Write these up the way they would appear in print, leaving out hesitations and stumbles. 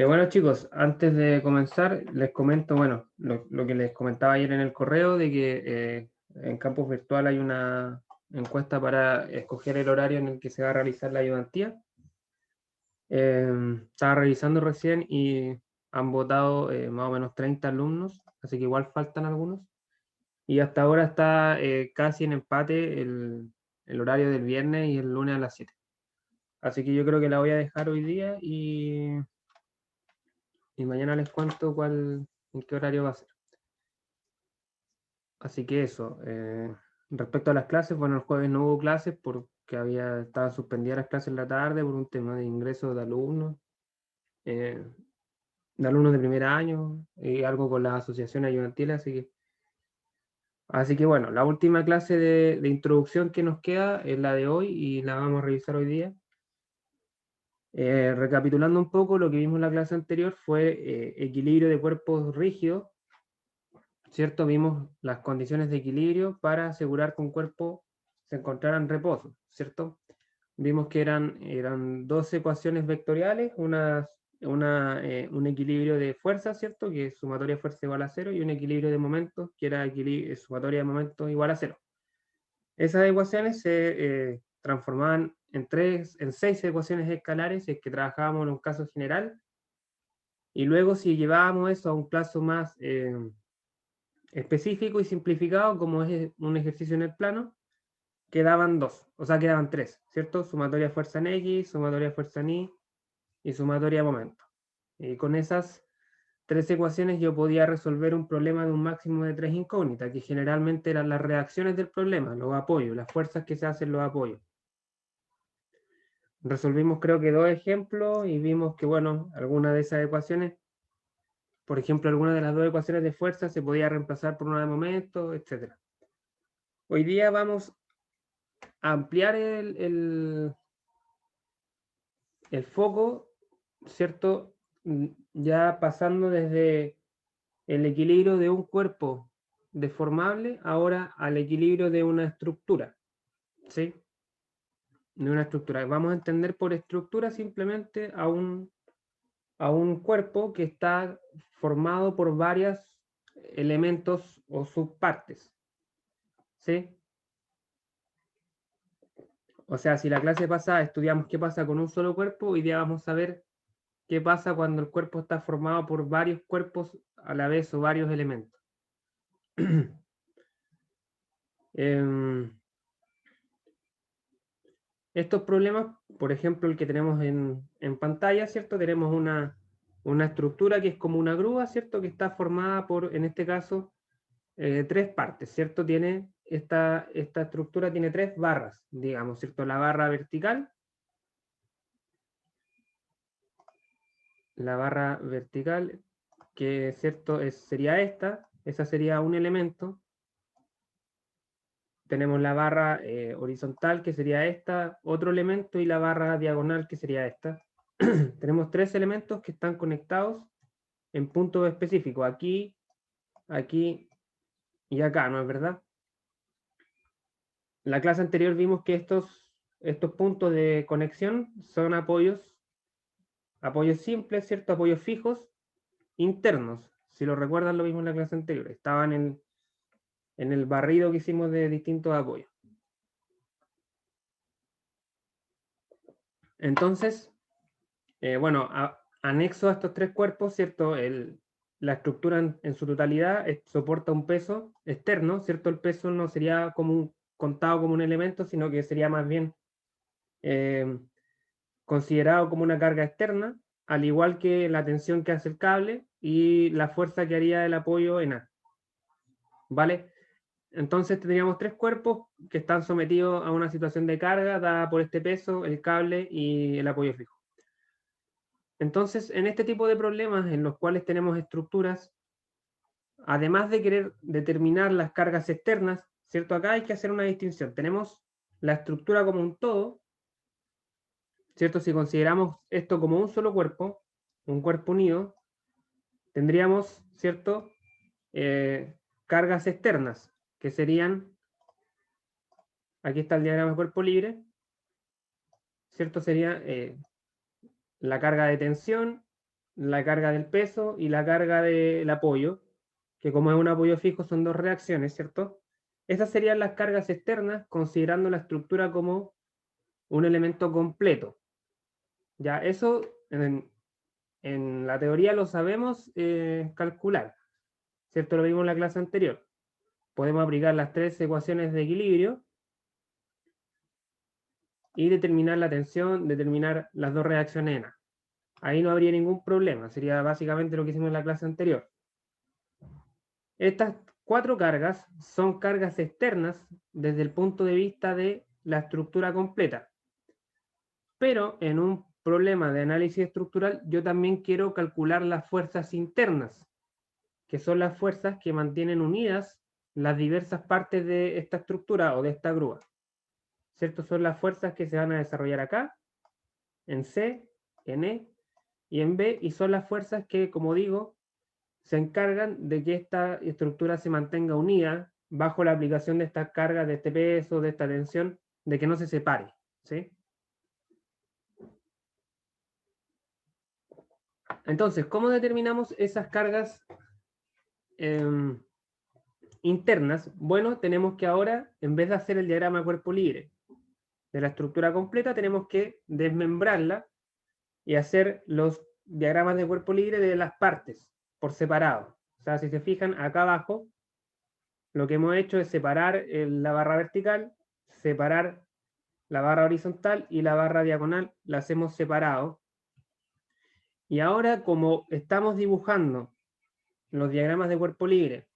Bueno chicos, antes de comenzar les comento, bueno, lo que les comentaba ayer en el correo de que en Campus Virtual hay una encuesta para escoger el horario en el que se va a realizar la ayudantía. Estaba revisando recién y han votado más o menos 30 alumnos, así que igual faltan algunos. Y hasta ahora está casi en empate el horario del viernes y el lunes a las 7. Así que yo creo que la voy a dejar hoy día y mañana les cuento en qué horario va a ser. Así que eso. Respecto a las clases, bueno, el jueves no hubo clases porque estaban suspendidas las clases en la tarde por un tema de ingreso eh, de alumnos de primer año y algo con las asociaciones ayudantiles, así que bueno, la última clase de introducción que nos queda es la de hoy y la vamos a revisar hoy día. Recapitulando un poco, lo que vimos en la clase anterior fue equilibrio de cuerpos rígidos, ¿cierto? Vimos las condiciones de equilibrio para asegurar que un cuerpo se encontrara en reposo, ¿cierto? Vimos que eran dos ecuaciones vectoriales, un equilibrio de fuerza, ¿cierto? Que es sumatoria de fuerza igual a cero, y un equilibrio de momentos, que era sumatoria de momentos igual a cero. Esas ecuaciones se transformaban en seis ecuaciones escalares, si es que trabajábamos en un caso general, y luego si llevábamos eso a un plazo más específico y simplificado, como es un ejercicio en el plano, quedaban dos, o sea, quedaban tres, ¿cierto? Sumatoria de fuerza en X, sumatoria de fuerza en Y y sumatoria de momento. Y con esas tres ecuaciones yo podía resolver un problema de un máximo de tres incógnitas, que generalmente eran las reacciones del problema, los apoyos, las fuerzas que se hacen los apoyos. Resolvimos creo que dos ejemplos y vimos que, bueno, alguna de esas ecuaciones, por ejemplo, alguna de las dos ecuaciones de fuerza se podía reemplazar por una de momento, etc. Hoy día vamos a ampliar el foco, ¿cierto? Ya pasando desde el equilibrio de un cuerpo deformable ahora al equilibrio de una estructura, ¿sí? De una estructura. Vamos a entender por estructura simplemente a un cuerpo que está formado por varios elementos o subpartes, ¿sí? O sea, si la clase pasada estudiamos qué pasa con un solo cuerpo, hoy día vamos a ver qué pasa cuando el cuerpo está formado por varios cuerpos a la vez o varios elementos. Em, Estos problemas, por ejemplo, el que tenemos en pantalla, ¿cierto? Tenemos una estructura que es como una grúa, ¿cierto? Que está formada por, en este caso, tres partes, ¿cierto? Esta estructura tiene tres barras, digamos, ¿cierto? La barra vertical, que, ¿cierto? Sería esa sería un elemento. Tenemos la barra horizontal, que sería esta, otro elemento, y la barra diagonal, que sería esta. Tenemos tres elementos que están conectados en puntos específicos, aquí, aquí y acá, ¿no es verdad? En la clase anterior vimos que estos puntos de conexión son apoyos simples, ¿cierto? Apoyos fijos internos. Si lo recuerdan, lo vimos en la clase anterior. Estaban en el barrido que hicimos de distintos apoyos. Entonces, bueno, anexo a estos tres cuerpos, ¿cierto? La estructura en su totalidad soporta un peso externo, ¿cierto? El peso no sería contado como un elemento, sino que sería más bien eh, considerado como una carga externa, al igual que la tensión que hace el cable y la fuerza que haría el apoyo en A. ¿Vale? Entonces tendríamos tres cuerpos que están sometidos a una situación de carga dada por este peso, el cable y el apoyo fijo. Entonces, en este tipo de problemas en los cuales tenemos estructuras, además de querer determinar las cargas externas, ¿cierto? Acá hay que hacer una distinción. Tenemos la estructura como un todo, ¿cierto? Si consideramos esto como un cuerpo unido, tendríamos, ¿cierto? Cargas externas, que serían, aquí está el diagrama de cuerpo libre, ¿cierto? Sería la carga de tensión la carga del peso y la carga del apoyo, que como es un apoyo fijo son dos reacciones, ¿cierto? Esas serían las cargas externas, considerando la estructura como un elemento completo. Ya, eso en la teoría lo sabemos calcular, ¿cierto? Lo vimos en la clase anterior. Podemos aplicar las tres ecuaciones de equilibrio y determinar la tensión, determinar las dos reacciones en A. Ahí no habría ningún problema, sería básicamente lo que hicimos en la clase anterior. Estas cuatro cargas son cargas externas desde el punto de vista de la estructura completa. Pero en un problema de análisis estructural yo también quiero calcular las fuerzas internas, que son las fuerzas que mantienen unidas las diversas partes de esta estructura o de esta grúa. ¿Cierto? Son las fuerzas que se van a desarrollar acá, en C, en E y en B, y son las fuerzas que, como digo, se encargan de que esta estructura se mantenga unida bajo la aplicación de estas cargas, de este peso, de esta tensión, de que no se separe, ¿sí? Entonces, ¿cómo determinamos esas cargas internas? Bueno, tenemos que ahora, en vez de hacer el diagrama cuerpo libre de la estructura completa, tenemos que desmembrarla y hacer los diagramas de cuerpo libre de las partes por separado. O sea, si se fijan acá abajo, lo que hemos hecho es separar la barra vertical, separar la barra horizontal y la barra diagonal, las hemos separado. Y ahora, como estamos dibujando los diagramas de cuerpo libre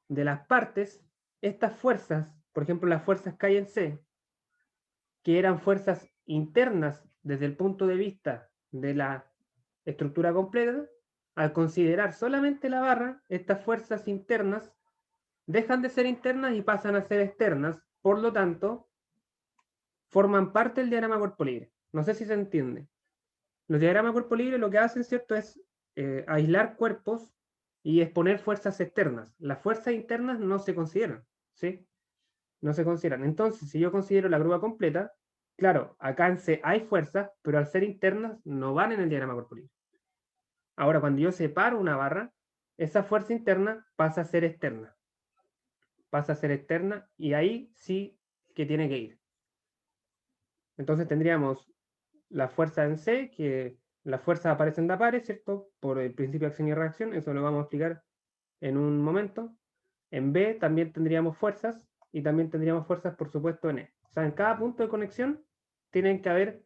de las partes, estas fuerzas, por ejemplo, las fuerzas que hay en C, que eran fuerzas internas desde el punto de vista de la estructura completa, al considerar solamente la barra, estas fuerzas internas dejan de ser internas y pasan a ser externas, por lo tanto, forman parte del diagrama cuerpo libre. No sé si se entiende. Los diagramas cuerpo libre lo que hacen, ¿cierto?, es aislar cuerpos y exponer fuerzas externas. Las fuerzas internas no se consideran, ¿sí? No se consideran. Entonces, si yo considero la grúa completa, claro, acá en C hay fuerzas, pero al ser internas no van en el diagrama cuerpo libre. Ahora, cuando yo separo una barra, esa fuerza interna pasa a ser externa. Pasa a ser externa y ahí sí que tiene que ir. Entonces tendríamos la fuerza en C, que las fuerzas aparecen de pares, ¿cierto? Por el principio de acción y reacción, eso lo vamos a explicar en un momento. En B también tendríamos fuerzas y también tendríamos fuerzas, por supuesto, en E. O sea, en cada punto de conexión tienen que haber,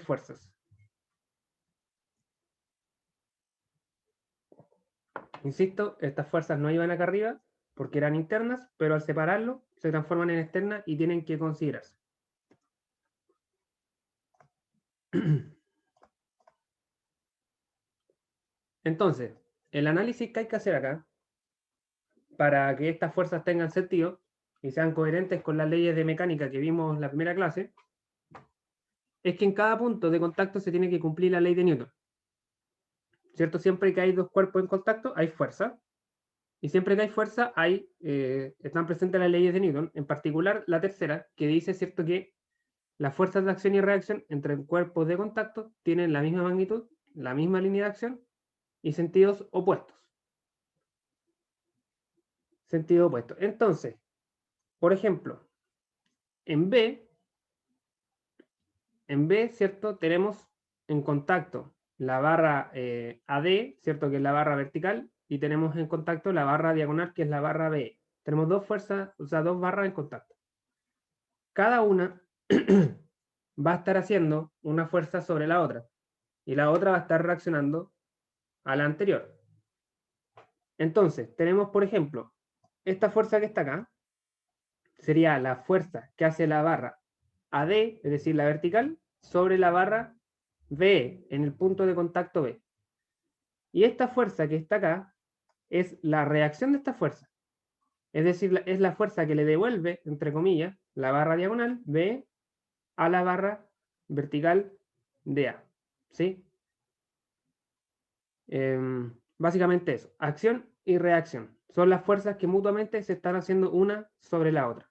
fuerzas. Insisto, estas fuerzas no iban acá arriba porque eran internas, pero al separarlo se transforman en externas y tienen que considerarse. Entonces, el análisis que hay que hacer acá, para que estas fuerzas tengan sentido y sean coherentes con las leyes de mecánica que vimos en la primera clase, es que en cada punto de contacto se tiene que cumplir la ley de Newton. ¿Cierto? Siempre que hay dos cuerpos en contacto, hay fuerza. Y siempre que hay fuerza, están presentes las leyes de Newton, en particular la tercera, que dice, ¿cierto?, que las fuerzas de acción y reacción entre cuerpos de contacto tienen la misma magnitud, la misma línea de acción y sentidos opuestos. Sentido opuesto. Entonces, por ejemplo, en B, ¿cierto?, tenemos en contacto la barra AD, ¿cierto?, que es la barra vertical, y tenemos en contacto la barra diagonal, que es la barra BE. Tenemos dos fuerzas, o sea, dos barras en contacto. Cada una va a estar haciendo una fuerza sobre la otra, y la otra va a estar reaccionando a la anterior. Entonces, tenemos, por ejemplo, esta fuerza que está acá, sería la fuerza que hace la barra AD, es decir, la vertical, sobre la barra B, en el punto de contacto B. Y esta fuerza que está acá es la reacción de esta fuerza. Es decir, es la fuerza que le devuelve, entre comillas, la barra diagonal B a la barra vertical de A. ¿Sí? Básicamente eso. Acción y reacción. Son las fuerzas que mutuamente se están haciendo una sobre la otra.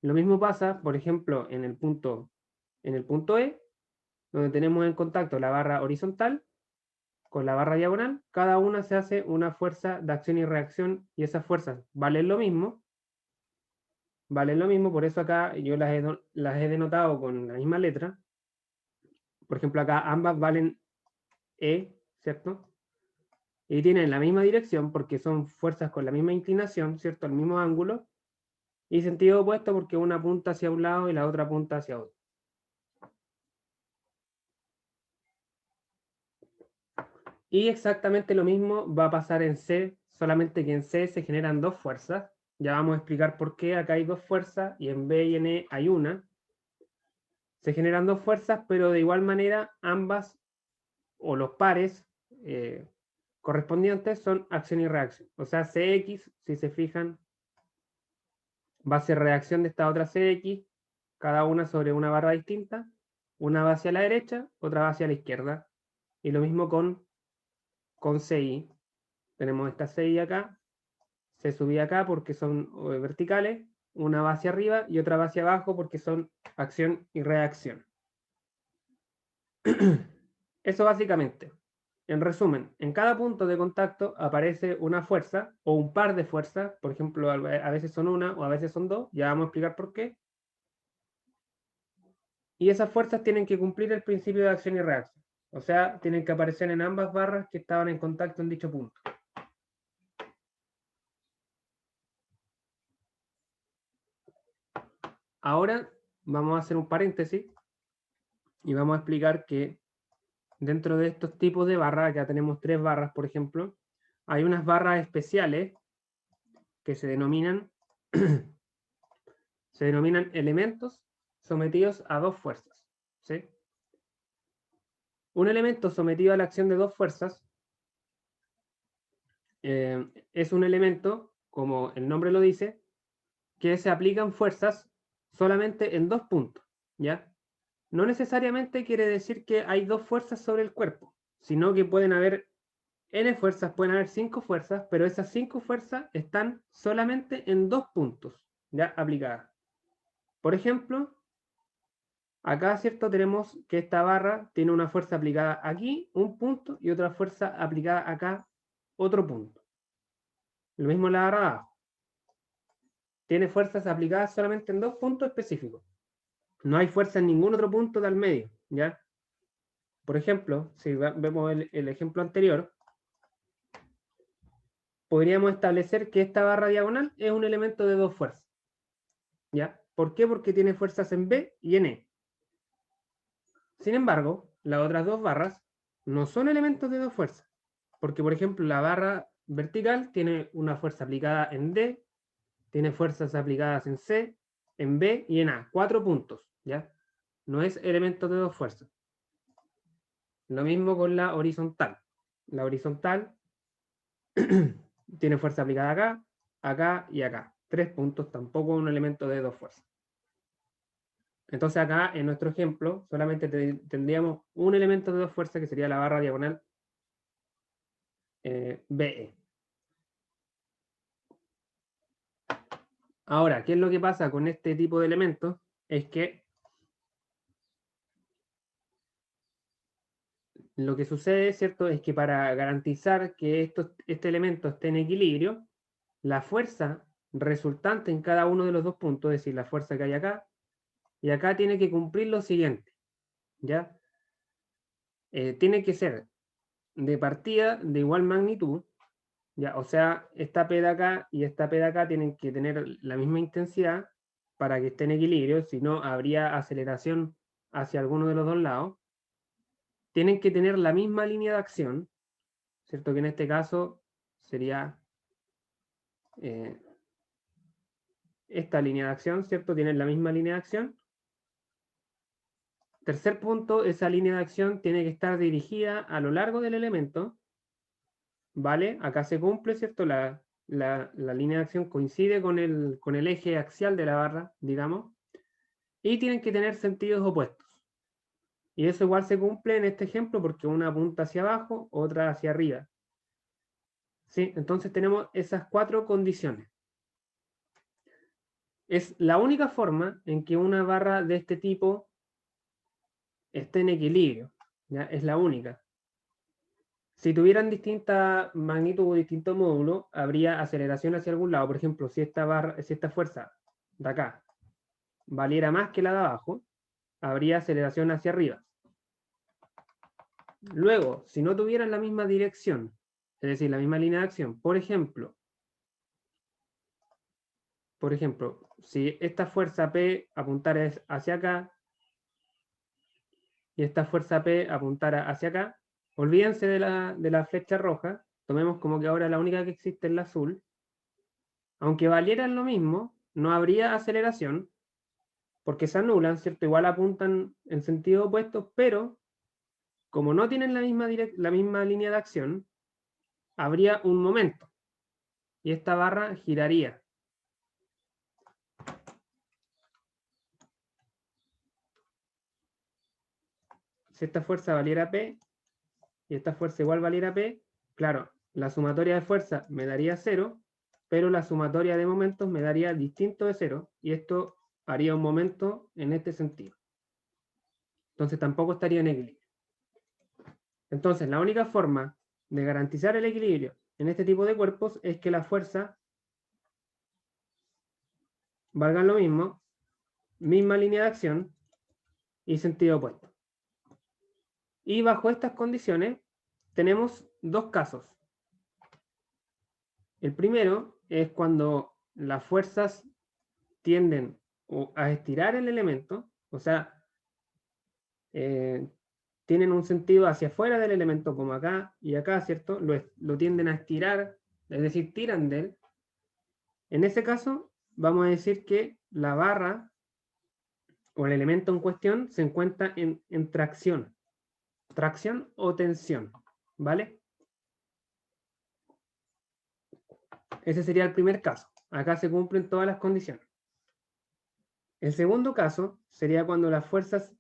Lo mismo pasa, por ejemplo, en el punto E, donde tenemos en contacto la barra horizontal con la barra diagonal, cada una se hace una fuerza de acción y reacción, y esas fuerzas valen lo mismo, por eso acá yo las he denotado con la misma letra. Por ejemplo, acá ambas valen E, ¿cierto? Y tienen la misma dirección porque son fuerzas con la misma inclinación, ¿cierto? El mismo ángulo, y sentido opuesto porque una apunta hacia un lado y la otra apunta hacia otro. Y exactamente lo mismo va a pasar en C, solamente que en C se generan dos fuerzas. Ya vamos a explicar por qué acá hay dos fuerzas y en B y en E hay una. Se generan dos fuerzas, pero de igual manera ambas o los pares correspondientes son acción y reacción. O sea, CX, si se fijan, va a ser reacción de esta otra CX, cada una sobre una barra distinta. Una va hacia la derecha, otra va hacia la izquierda. Y lo mismo con CI. Tenemos esta CI acá, se subía acá porque son verticales, una va hacia arriba y otra va hacia abajo porque son acción y reacción. Eso básicamente. En resumen, en cada punto de contacto aparece una fuerza o un par de fuerzas, por ejemplo, a veces son una o a veces son dos, ya vamos a explicar por qué. Y esas fuerzas tienen que cumplir el principio de acción y reacción. O sea, tienen que aparecer en ambas barras que estaban en contacto en dicho punto. Ahora vamos a hacer un paréntesis y vamos a explicar que dentro de estos tipos de barras, ya tenemos tres barras, por ejemplo, hay unas barras especiales que se denominan elementos sometidos a dos fuerzas. ¿Sí? Un elemento sometido a la acción de dos fuerzas es un elemento, como el nombre lo dice, que se aplican fuerzas solamente en dos puntos, ¿ya? No necesariamente quiere decir que hay dos fuerzas sobre el cuerpo, sino que pueden haber n fuerzas, pueden haber 5 fuerzas, pero esas 5 fuerzas están solamente en dos puntos, ¿ya? Aplicadas. Por ejemplo, acá, ¿cierto? Tenemos que esta barra tiene una fuerza aplicada aquí, un punto, y otra fuerza aplicada acá, otro punto. Lo mismo la barra de abajo. Tiene fuerzas aplicadas solamente en dos puntos específicos. No hay fuerza en ningún otro punto del medio, ¿ya? Por ejemplo, si vemos el ejemplo anterior, podríamos establecer que esta barra diagonal es un elemento de dos fuerzas, ¿ya? ¿Por qué? Porque tiene fuerzas en B y en E. Sin embargo, las otras dos barras no son elementos de dos fuerzas, porque por ejemplo la barra vertical tiene una fuerza aplicada en D, tiene fuerzas aplicadas en C, en B y en A, 4 puntos, ¿ya? No es elemento de dos fuerzas. Lo mismo con la horizontal. La horizontal tiene fuerza aplicada acá, acá y acá. 3 puntos, tampoco un elemento de dos fuerzas. Entonces acá, en nuestro ejemplo, solamente tendríamos un elemento de dos fuerzas que sería la barra diagonal BE. Ahora, ¿qué es lo que pasa con este tipo de elementos? Es que lo que sucede, ¿cierto? Es que para garantizar que este elemento esté en equilibrio, la fuerza resultante en cada uno de los dos puntos, es decir, la fuerza que hay acá, y acá tiene que cumplir lo siguiente, ¿ya? Tiene que ser de partida de igual magnitud, ¿ya? O sea, esta P de acá y esta P de acá tienen que tener la misma intensidad para que esté en equilibrio, si no habría aceleración hacia alguno de los dos lados. Tienen que tener la misma línea de acción, ¿cierto? Que en este caso sería eh, esta línea de acción, ¿cierto? Tienen la misma línea de acción. Tercer punto, esa línea de acción tiene que estar dirigida a lo largo del elemento, ¿vale? Acá se cumple, ¿cierto? La línea de acción coincide con el eje axial de la barra, digamos, y tienen que tener sentidos opuestos. Y eso igual se cumple en este ejemplo porque una apunta hacia abajo, otra hacia arriba. ¿Sí? Entonces tenemos esas 4 condiciones. Es la única forma en que una barra de este tipo esté en equilibrio, ¿ya? Es la única. Si tuvieran distinta magnitud o distinto módulo, habría aceleración hacia algún lado. Por ejemplo, si esta fuerza de acá valiera más que la de abajo, habría aceleración hacia arriba. Luego, si no tuvieran la misma dirección, es decir, la misma línea de acción, por ejemplo, si esta fuerza P apuntara hacia acá y esta fuerza P apuntara hacia acá, olvídense de la flecha roja, tomemos como que ahora la única que existe es la azul. Aunque valieran lo mismo, no habría aceleración, porque se anulan, ¿cierto? Igual apuntan en sentido opuesto, pero como no tienen la misma línea de acción, habría un momento, y esta barra giraría. Si esta fuerza valiera P, y esta fuerza igual valiera P, claro, la sumatoria de fuerza me daría 0, pero la sumatoria de momentos me daría distinto de 0, y esto haría un momento en este sentido. Entonces tampoco estaría en equilibrio. Entonces, la única forma de garantizar el equilibrio en este tipo de cuerpos es que la fuerza valga lo mismo, misma línea de acción y sentido opuesto. Y bajo estas condiciones tenemos dos casos. El primero es cuando las fuerzas tienden a estirar el elemento, o sea, tienen un sentido hacia afuera del elemento, como acá y acá, ¿cierto? Lo tienden a estirar, es decir, tiran de él. En ese caso, vamos a decir que la barra o el elemento en cuestión se encuentra en tracción. Tracción o tensión, ¿vale? Ese sería el primer caso. Acá se cumplen todas las condiciones. El segundo caso sería cuando las fuerzas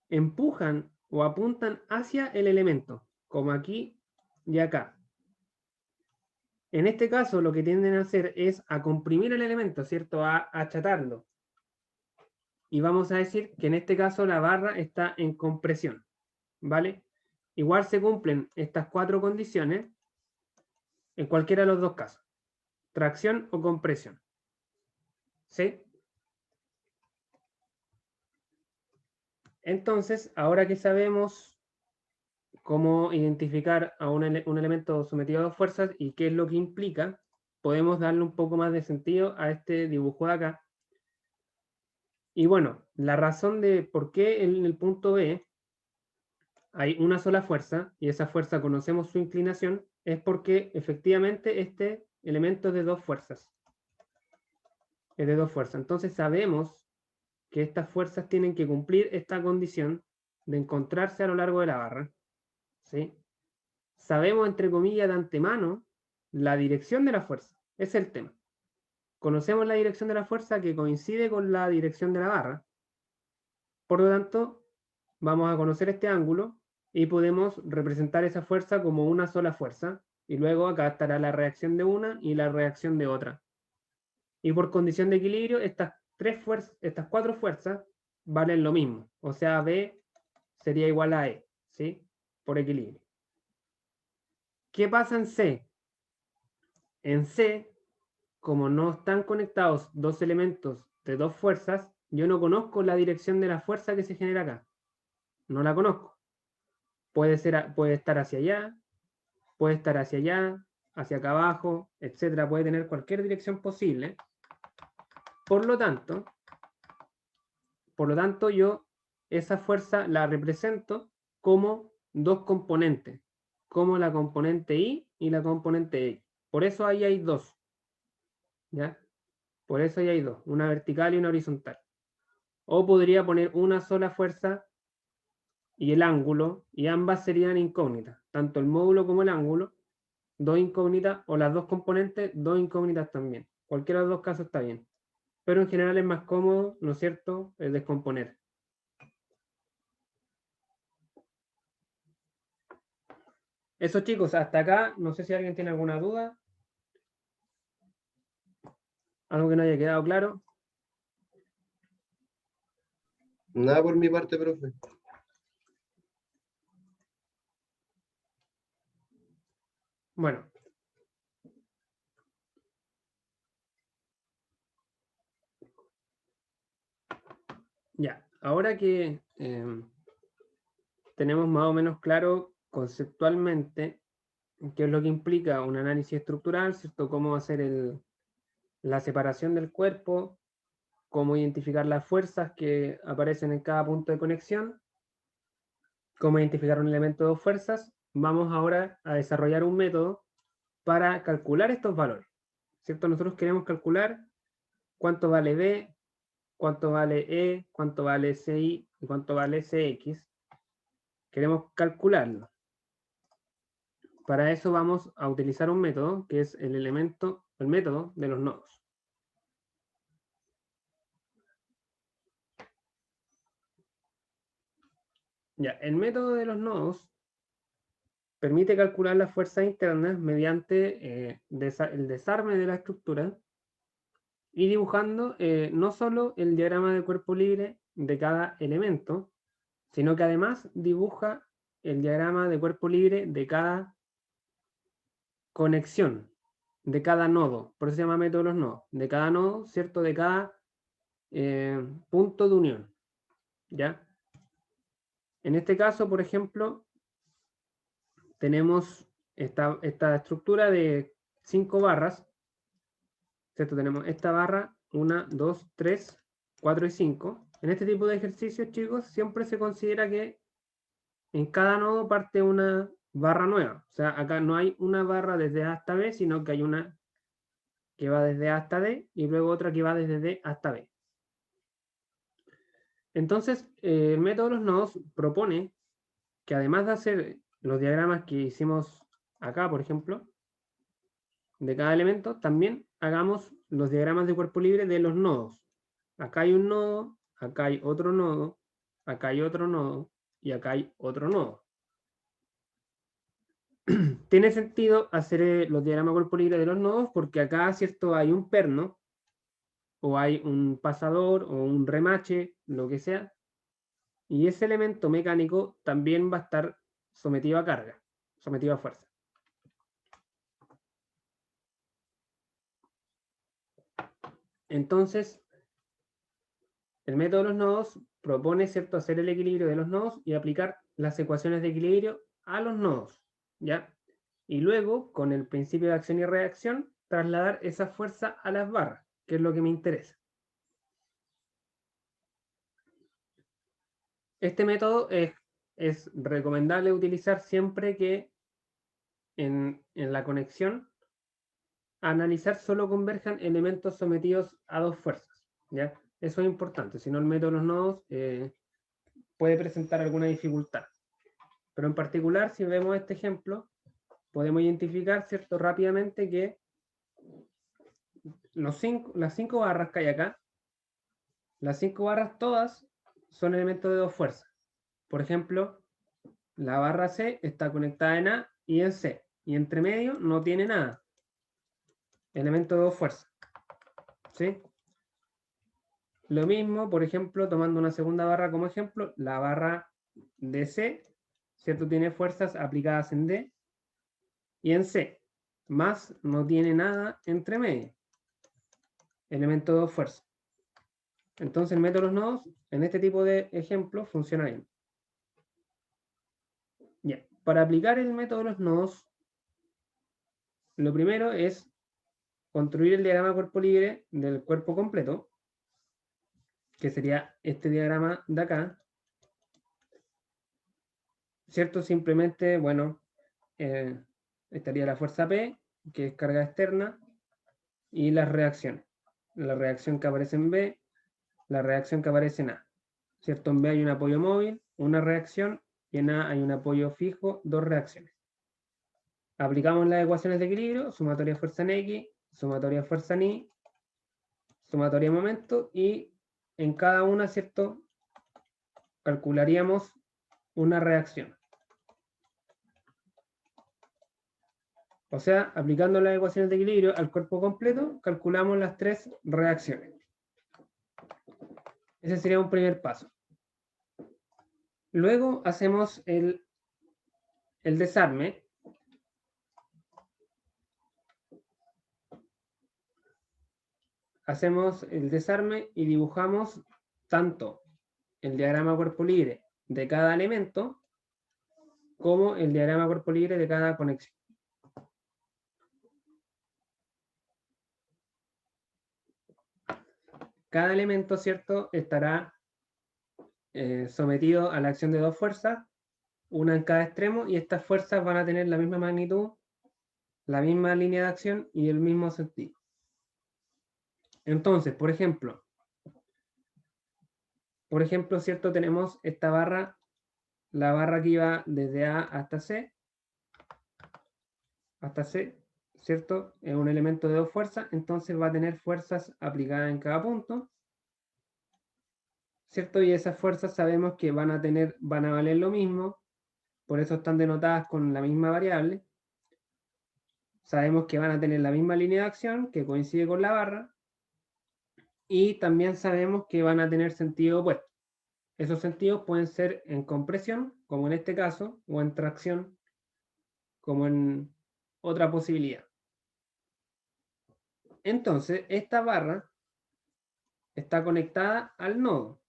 empujan o apuntan hacia el elemento, como aquí y acá. En este caso, lo que tienden a hacer es a comprimir el elemento, ¿cierto? A achatarlo. Y vamos a decir que en este caso la barra está en compresión, ¿vale? Igual se cumplen estas cuatro condiciones en cualquiera de los dos casos. Tracción o compresión. ¿Sí? Entonces, ahora que sabemos cómo identificar a un elemento sometido a dos fuerzas y qué es lo que implica, podemos darle un poco más de sentido a este dibujo de acá. Y bueno, la razón de por qué en el punto B hay una sola fuerza, y esa fuerza conocemos su inclinación, es porque efectivamente este elemento es de dos fuerzas. Es de dos fuerzas. Entonces sabemos que estas fuerzas tienen que cumplir esta condición de encontrarse a lo largo de la barra. ¿Sí? Sabemos, entre comillas, de antemano, la dirección de la fuerza. Ese es el tema. Conocemos la dirección de la fuerza que coincide con la dirección de la barra. Por lo tanto, vamos a conocer este ángulo y podemos representar esa fuerza como una sola fuerza. Y luego acá estará la reacción de una y la reacción de otra. Y por condición de equilibrio, estas cuatro fuerzas valen lo mismo. O sea, B sería igual a E, ¿sí? Por equilibrio. ¿Qué pasa en C? En C, como no están conectados dos elementos de dos fuerzas, yo no conozco la dirección de la fuerza que se genera acá. No la conozco. Puede estar hacia allá, puede estar hacia allá, hacia acá abajo, etcétera. Puede tener cualquier dirección posible. Por lo tanto, yo esa fuerza la represento como dos componentes, como la componente Y y la componente X. Por eso ahí hay dos. ¿Ya? Por eso ahí hay dos, una vertical y una horizontal. O podría poner una sola fuerza y el ángulo, y ambas serían incógnitas, tanto el módulo como el ángulo, dos incógnitas, o las dos componentes, dos incógnitas también. Cualquiera de los dos casos está bien. Pero en general es más cómodo, ¿no es cierto?, descomponer. Eso, chicos, hasta acá. No sé si alguien tiene alguna duda. Algo que no haya quedado claro. Nada por mi parte, profe. Bueno. Ya, ahora que tenemos más o menos claro conceptualmente qué es lo que implica un análisis estructural, ¿cierto? Cómo hacer la separación del cuerpo, cómo identificar las fuerzas que aparecen en cada punto de conexión, cómo identificar un elemento de dos fuerzas, vamos ahora a desarrollar un método para calcular estos valores, ¿cierto? Nosotros queremos calcular cuánto vale B, cuánto vale E, cuánto vale CI y cuánto vale CX. Queremos calcularlo. Para eso vamos a utilizar un método que es el método de los nodos. Ya, el método de los nodos permite calcular las fuerzas internas mediante el desarme de la estructura y dibujando no solo el diagrama de cuerpo libre de cada elemento, sino que además dibuja el diagrama de cuerpo libre de cada conexión, de cada nodo. Por eso se llama método de los nodos. De cada nodo, ¿cierto? De cada punto de unión. ¿Ya? En este caso, por ejemplo, tenemos esta estructura de 5 barras, ¿cierto? Tenemos esta barra, 1, 2, 3, 4 y 5. En este tipo de ejercicios, chicos, siempre se considera que en cada nodo parte una barra nueva. O sea, acá no hay una barra desde A hasta B, sino que hay una que va desde A hasta D y luego otra que va desde D hasta B. Entonces, el método de los nodos propone que además de hacer los diagramas que hicimos acá, por ejemplo, de cada elemento, también hagamos los diagramas de cuerpo libre de los nodos. Acá hay un nodo, acá hay otro nodo, acá hay otro nodo y acá hay otro nodo. Tiene sentido hacer los diagramas de cuerpo libre de los nodos porque acá, ¿cierto? Hay un perno o hay un pasador o un remache, lo que sea, y ese elemento mecánico también va a estar sometido a carga, sometido a fuerza. Entonces, el método de los nodos propone, ¿cierto?, hacer el equilibrio de los nodos y aplicar las ecuaciones de equilibrio a los nodos, ¿ya? Y luego, con el principio de acción y reacción, trasladar esa fuerza a las barras, que es lo que me interesa. Este método es recomendable utilizar siempre que en la conexión analizar solo converjan elementos sometidos a dos fuerzas, ¿ya? Eso es importante, si no el método de los nodos puede presentar alguna dificultad. Pero en particular, si vemos este ejemplo, podemos identificar, ¿cierto?, rápidamente que las 5 barras que hay acá, las 5 barras todas son elementos de dos fuerzas. Por ejemplo, la barra C está conectada en A y en C, y entre medio no tiene nada. Elemento de dos fuerzas. ¿Sí? Lo mismo, por ejemplo, tomando una segunda barra como ejemplo, la barra de C, ¿cierto? Tiene fuerzas aplicadas en D y en C, más no tiene nada entre medio. Elemento de dos fuerzas. Entonces el método de los nodos, en este tipo de ejemplos, funciona bien. Ya. Para aplicar el método de los nodos, lo primero es construir el diagrama de cuerpo libre del cuerpo completo, que sería este diagrama de acá, ¿cierto? Simplemente, bueno, estaría la fuerza P, que es carga externa, y las reacciones. La reacción que aparece en B, la reacción que aparece en A. ¿Cierto? En B hay un apoyo móvil, una reacción, y en A hay un apoyo fijo, dos reacciones. Aplicamos las ecuaciones de equilibrio, sumatoria fuerza en X, sumatoria fuerza en Y, sumatoria de momento, y en cada una, ¿cierto?, calcularíamos una reacción. O sea, aplicando las ecuaciones de equilibrio al cuerpo completo, calculamos las tres reacciones. Ese sería un primer paso. Luego hacemos el desarme, hacemos el desarme y dibujamos tanto el diagrama cuerpo libre de cada elemento como el diagrama cuerpo libre de cada conexión. Cada elemento, ¿cierto?, estará sometido a la acción de dos fuerzas, una en cada extremo, y estas fuerzas van a tener la misma magnitud, la misma línea de acción y el mismo sentido. Entonces, por ejemplo, ¿cierto? Tenemos esta barra, la barra que iba desde A hasta C, ¿cierto? Es un elemento de dos fuerzas, entonces va a tener fuerzas aplicadas en cada punto, ¿cierto? Y esas fuerzas sabemos que van a valer lo mismo, por eso están denotadas con la misma variable. Sabemos que van a tener la misma línea de acción, que coincide con la barra, y también sabemos que van a tener sentido opuesto. Esos sentidos pueden ser en compresión, como en este caso, o en tracción, como en otra posibilidad. Entonces, esta barra está conectada al nodo,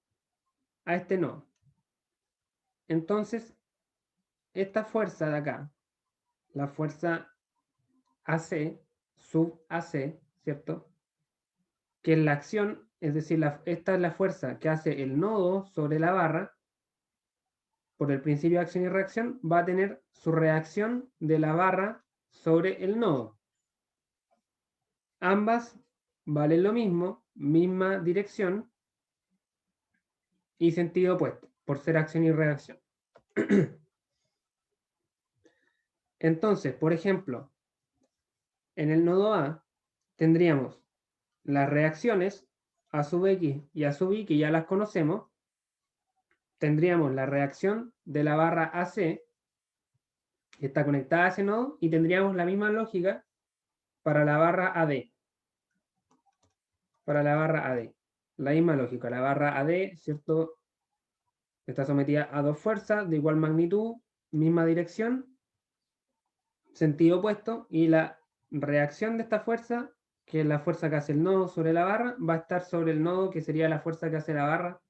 a este nodo. Entonces, esta fuerza de acá, la fuerza AC, sub AC, ¿cierto? Que es la acción, es decir, esta es la fuerza que hace el nodo sobre la barra, por el principio de acción y reacción, va a tener su reacción de la barra sobre el nodo. Ambas valen lo mismo, misma dirección y sentido opuesto, por ser acción y reacción. Entonces, por ejemplo, en el nodo A tendríamos las reacciones A sub X y A sub Y, que ya las conocemos. Tendríamos la reacción de la barra AC, que está conectada a ese nodo, y tendríamos la misma lógica para la barra AD. Para la barra AD. La misma lógica. La barra AD, ¿cierto? Está sometida a dos fuerzas de igual magnitud, misma dirección, sentido opuesto, y la reacción de esta fuerza, que es la fuerza que hace el nodo sobre la barra, va a estar sobre el nodo, que sería la fuerza que hace la barra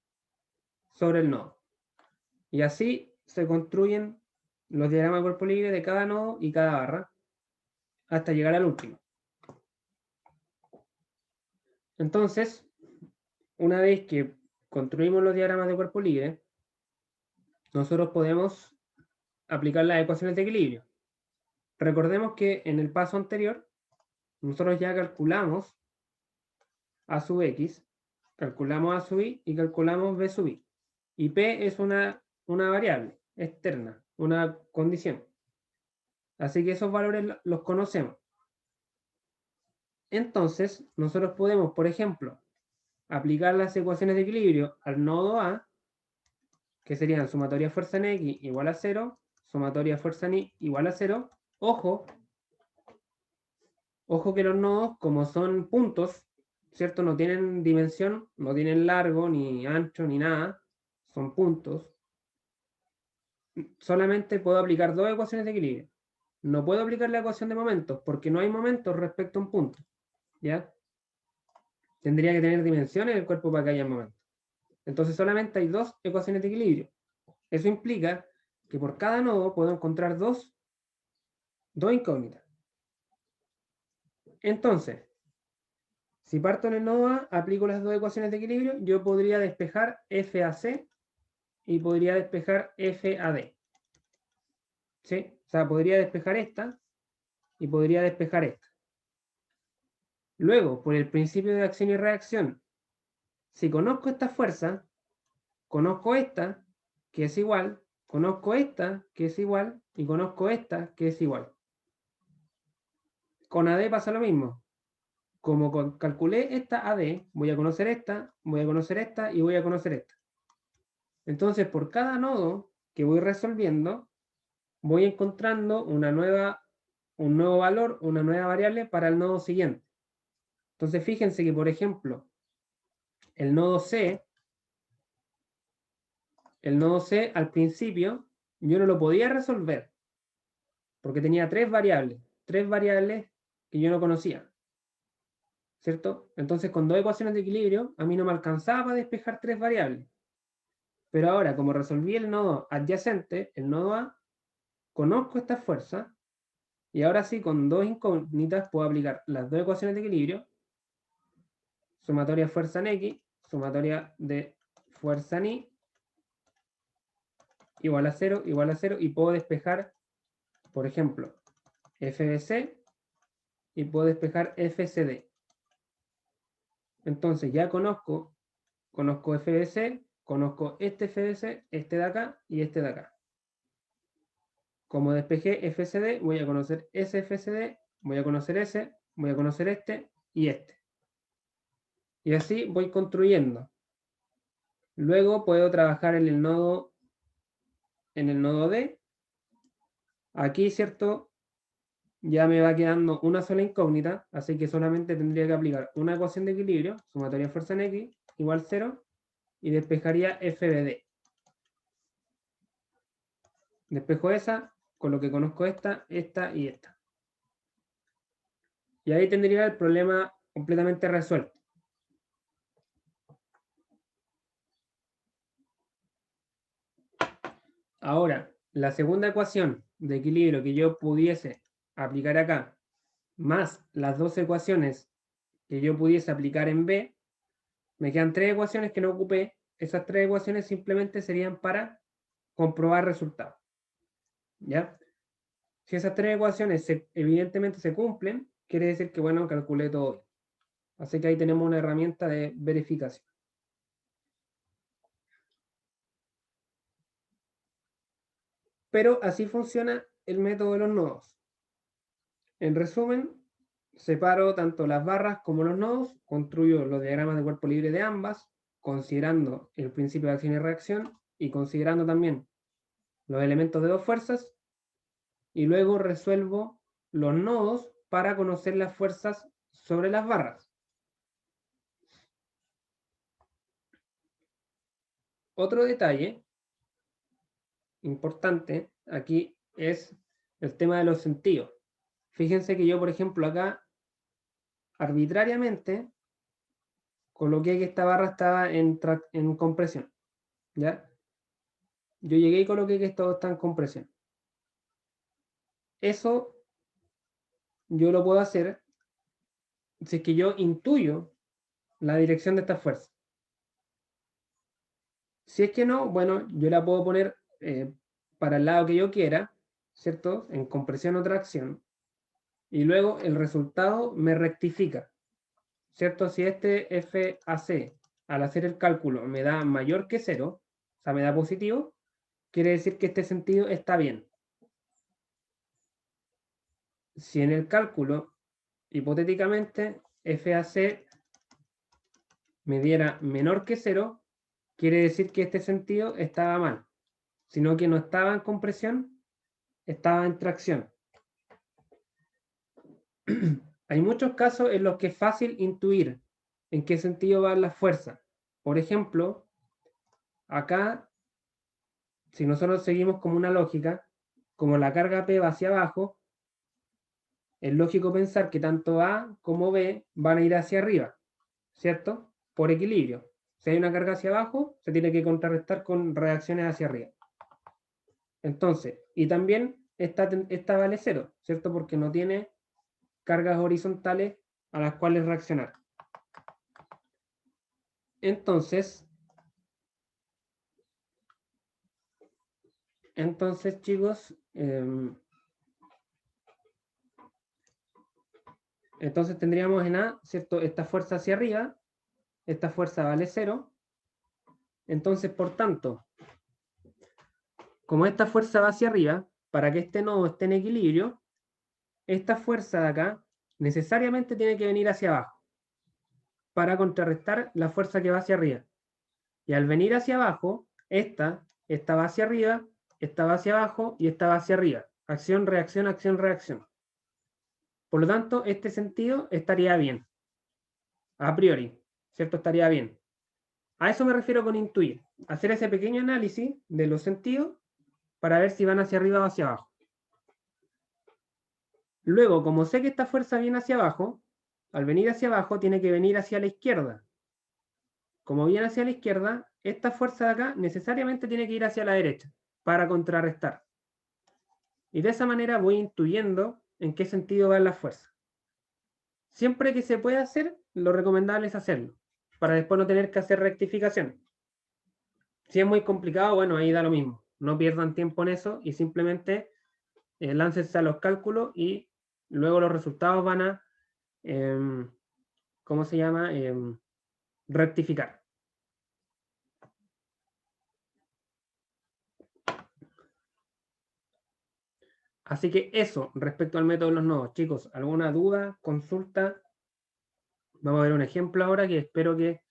sobre el nodo. Y así se construyen los diagramas de cuerpo libre de cada nodo y cada barra, hasta llegar al último. Entonces, una vez que construimos los diagramas de cuerpo libre, nosotros podemos aplicar las ecuaciones de equilibrio. Recordemos que en el paso anterior, nosotros ya calculamos A sub X, calculamos A sub Y y calculamos B sub Y. Y P es una variable externa, una condición. Así que esos valores los conocemos. Entonces, nosotros podemos, por ejemplo, aplicar las ecuaciones de equilibrio al nodo A, que serían sumatoria fuerza en X igual a 0, sumatoria fuerza en Y igual a 0. Ojo que los nodos, como son puntos, ¿cierto? No tienen dimensión, no tienen largo, ni ancho, ni nada. Son puntos. Solamente puedo aplicar dos ecuaciones de equilibrio. No puedo aplicar la ecuación de momentos, porque no hay momentos respecto a un punto. ¿Ya? Tendría que tener dimensiones el cuerpo para que haya momentos. Entonces solamente hay dos ecuaciones de equilibrio. Eso implica que por cada nodo puedo encontrar dos incógnitas. Entonces, si parto en el nodo A, aplico las dos ecuaciones de equilibrio, yo podría despejar FAC y podría despejar FAD. ¿Sí? O sea, podría despejar esta y podría despejar esta. Luego, por el principio de acción y reacción, si conozco esta fuerza, conozco esta, que es igual, conozco esta, que es igual, y conozco esta, que es igual. Con AD pasa lo mismo. Como calculé esta AD, voy a conocer esta, voy a conocer esta y voy a conocer esta. Entonces, por cada nodo que voy resolviendo, voy encontrando un nuevo valor, una nueva variable para el nodo siguiente. Entonces, fíjense que, por ejemplo, el nodo C al principio, yo no lo podía resolver, porque tenía tres variables que yo no conocía. ¿cierto? Entonces, con dos ecuaciones de equilibrio, a mí no me alcanzaba para despejar tres variables. Pero ahora, como resolví el nodo adyacente, el nodo A, conozco esta fuerza, y ahora sí, con dos incógnitas, puedo aplicar las dos ecuaciones de equilibrio, sumatoria fuerza en X, sumatoria de fuerza en Y, igual a 0, y puedo despejar, por ejemplo, FBC, y puedo despejar FCD. Entonces ya conozco FBC, conozco este FBC, este de acá y este de acá. Como despejé FCD, voy a conocer ese FCD, voy a conocer ese, voy a conocer este y este. Y así voy construyendo. Luego puedo trabajar en el nodo D. Aquí, ¿cierto? Ya me va quedando una sola incógnita, así que solamente tendría que aplicar una ecuación de equilibrio, sumatoria fuerza en X, igual 0, y despejaría FBD. Despejo esa, con lo que conozco esta y esta. Y ahí tendría el problema completamente resuelto. Ahora, la segunda ecuación de equilibrio que yo pudiese aplicar acá, más las dos ecuaciones que yo pudiese aplicar en B, me quedan tres ecuaciones que no ocupé. Esas tres ecuaciones simplemente serían para comprobar resultados. ¿Ya? Si esas tres ecuaciones evidentemente se cumplen, quiere decir que, bueno, calculé todo bien. Así que ahí tenemos una herramienta de verificación. Pero así funciona el método de los nodos. En resumen, separo tanto las barras como los nodos, construyo los diagramas de cuerpo libre de ambas, considerando el principio de acción y reacción y considerando también los elementos de dos fuerzas, y luego resuelvo los nodos para conocer las fuerzas sobre las barras. Otro detalle importante aquí es el tema de los sentidos. Fíjense que yo, por ejemplo, acá arbitrariamente coloqué que esta barra estaba en compresión. ¿Ya? Yo llegué y coloqué que esto está en compresión. Eso yo lo puedo hacer si es que yo intuyo la dirección de esta fuerza. Si es que no, bueno, yo la puedo poner para el lado que yo quiera, ¿cierto? En compresión o tracción. Y luego el resultado me rectifica, ¿cierto? Si este FAC al hacer el cálculo me da mayor que 0, o sea, me da positivo, quiere decir que este sentido está bien. Si en el cálculo, hipotéticamente, FAC me diera menor que 0, quiere decir que este sentido estaba mal, sino que no estaba en compresión, estaba en tracción. Hay muchos casos en los que es fácil intuir en qué sentido va la fuerza. Por ejemplo, acá, si nosotros seguimos como una lógica, como la carga P va hacia abajo, es lógico pensar que tanto A como B van a ir hacia arriba, ¿cierto? Por equilibrio. Si hay una carga hacia abajo, se tiene que contrarrestar con reacciones hacia arriba. Entonces, y también esta vale 0, ¿cierto? Porque no tiene cargas horizontales a las cuales reaccionar. Entonces, chicos, entonces tendríamos en A, ¿cierto? Esta fuerza hacia arriba, esta fuerza vale 0. Entonces, por tanto, como esta fuerza va hacia arriba, para que este nodo esté en equilibrio, esta fuerza de acá necesariamente tiene que venir hacia abajo para contrarrestar la fuerza que va hacia arriba. Y al venir hacia abajo, esta va hacia arriba, esta va hacia abajo y esta va hacia arriba. Acción, reacción, acción, reacción. Por lo tanto, este sentido estaría bien. A priori, ¿cierto? Estaría bien. A eso me refiero con intuir. Hacer ese pequeño análisis de los sentidos para ver si van hacia arriba o hacia abajo. Luego, como sé que esta fuerza viene hacia abajo, al venir hacia abajo tiene que venir hacia la izquierda. Como viene hacia la izquierda, esta fuerza de acá necesariamente tiene que ir hacia la derecha para contrarrestar. Y de esa manera voy intuyendo en qué sentido va la fuerza. Siempre que se pueda hacer, lo recomendable es hacerlo, para después no tener que hacer rectificaciones. Si es muy complicado, bueno, ahí da lo mismo. No pierdan tiempo en eso y simplemente láncense a los cálculos y luego los resultados van a, ¿cómo se llama? Rectificar. Así que eso respecto al método de los nodos. Chicos, ¿alguna duda, consulta? Vamos a ver un ejemplo ahora que espero que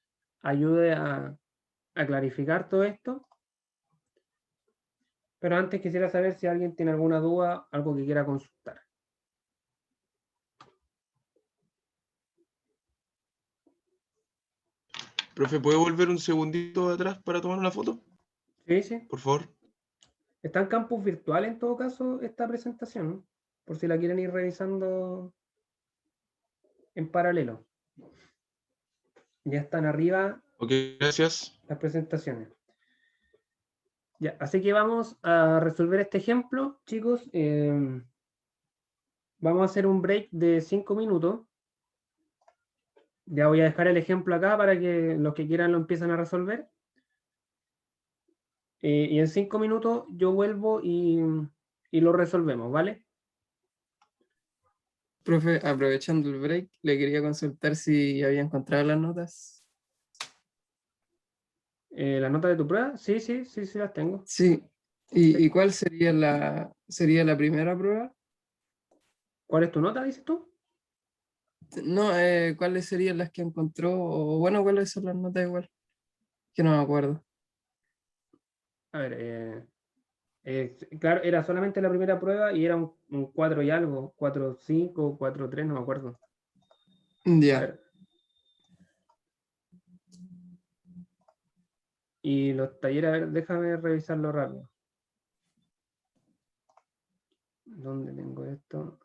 ayude a clarificar todo esto. Pero antes quisiera saber si alguien tiene alguna duda, algo que quiera consultar. Profe, ¿puede volver un segundito atrás para tomar una foto? Sí, sí. Por favor. Está en campus virtual en todo caso esta presentación, ¿no? Por si la quieren ir revisando en paralelo. Ya están arriba Ok, gracias. las presentaciones. Ya, así que vamos a resolver este ejemplo, chicos. Vamos a hacer un break de 5 minutos. Ya voy a dejar el ejemplo acá para que los que quieran lo empiecen a resolver. Y en 5 minutos yo vuelvo y lo resolvemos, ¿vale? Profe, aprovechando el break, le quería consultar si había encontrado las notas. ¿La nota de tu prueba? Sí, sí, sí, sí las tengo. Sí. ¿Y cuál sería la primera prueba? ¿Cuál es tu nota, dices tú? No, ¿cuáles serían las que encontró? O bueno, ¿cuáles son las notas igual? Que no me acuerdo. A ver, claro, era solamente la primera prueba y era un 4 y algo, 4,5, 4,3, no me acuerdo. A Ya. ver. Y los talleres, a ver, déjame revisarlo rápido. ¿Dónde tengo esto?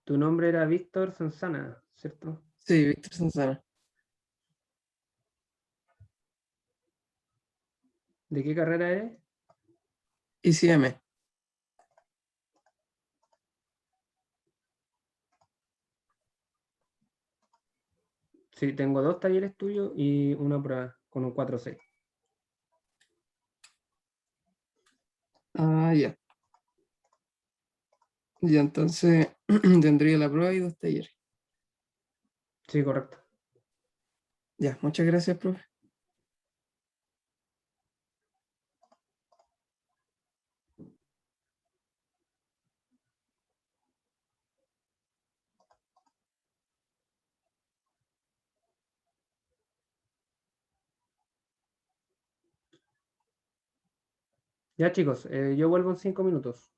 Tu nombre era Víctor Sanzana, ¿cierto? Sí, Víctor Sanzana. ¿De qué carrera eres? ICM. Sí, tengo 2 talleres tuyos y una prueba con un 4,6. Ah, ya. Ya, entonces tendría la prueba y 2 talleres. Sí, correcto. Ya, muchas gracias, profe. Ya, chicos, yo vuelvo en 5 minutos.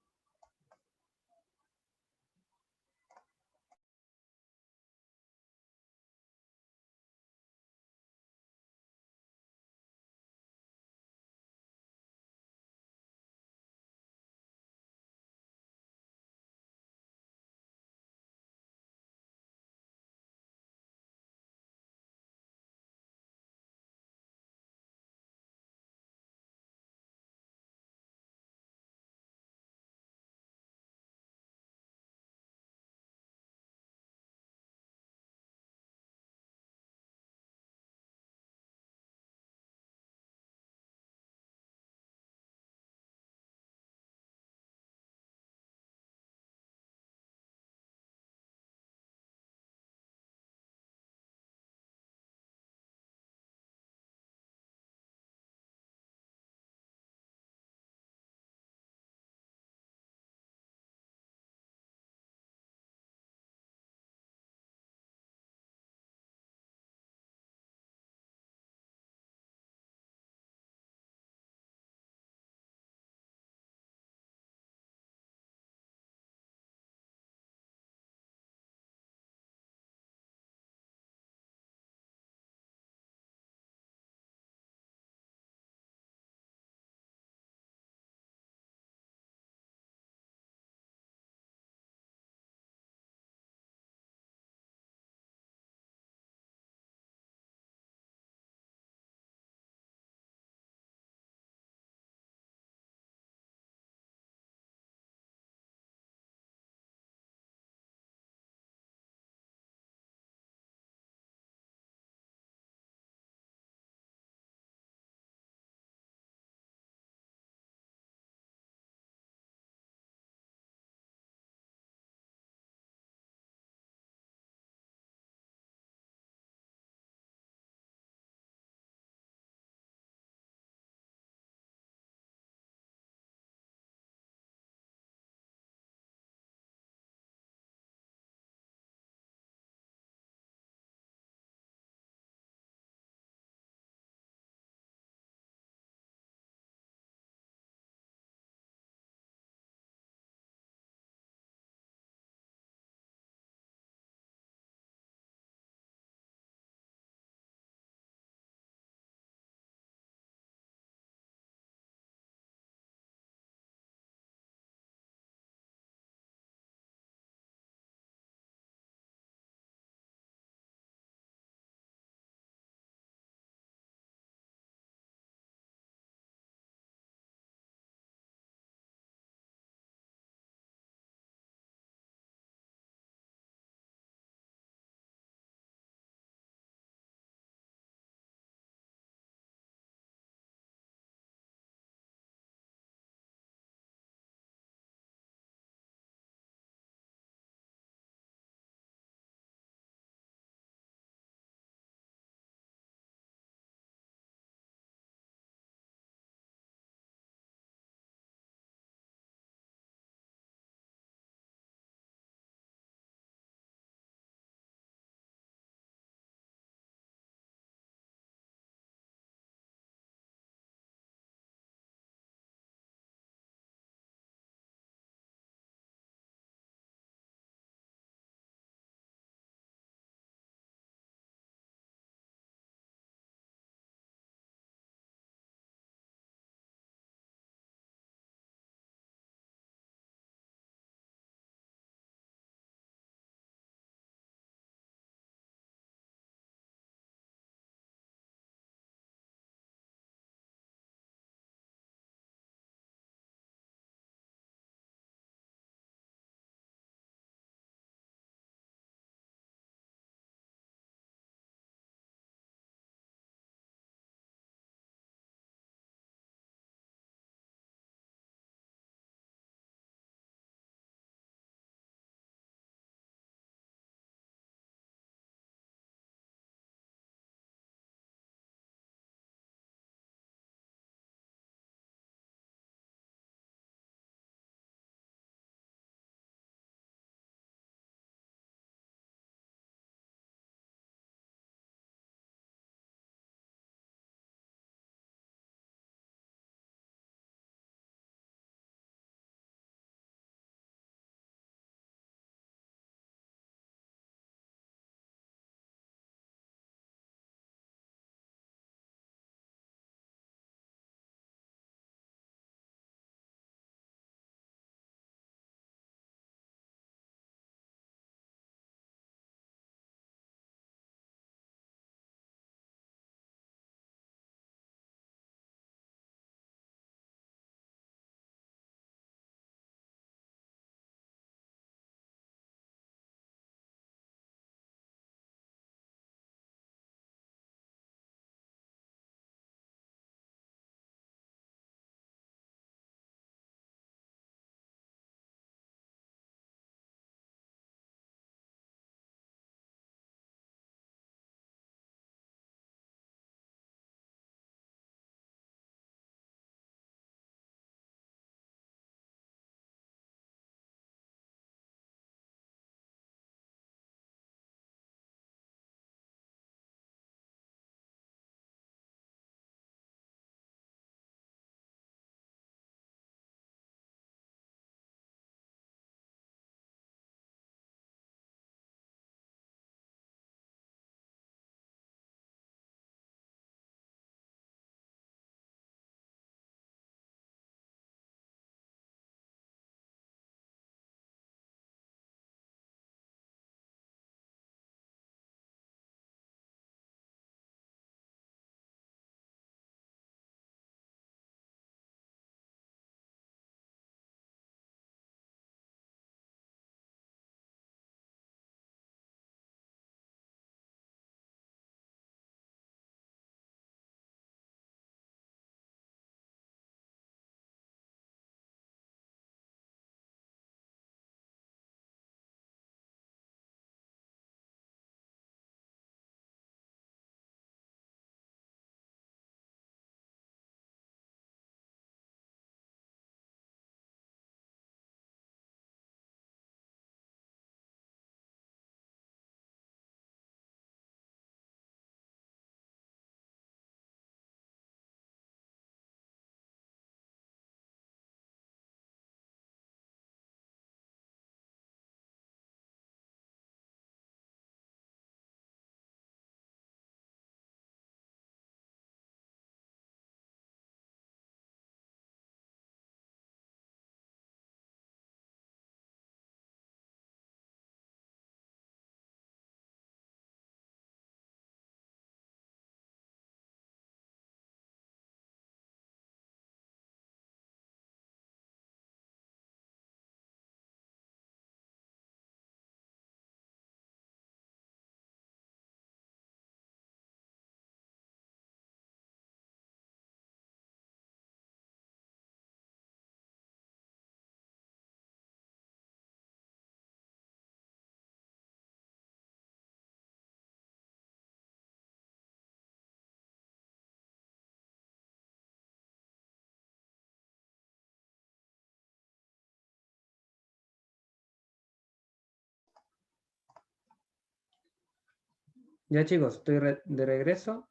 Ya chicos, estoy de regreso.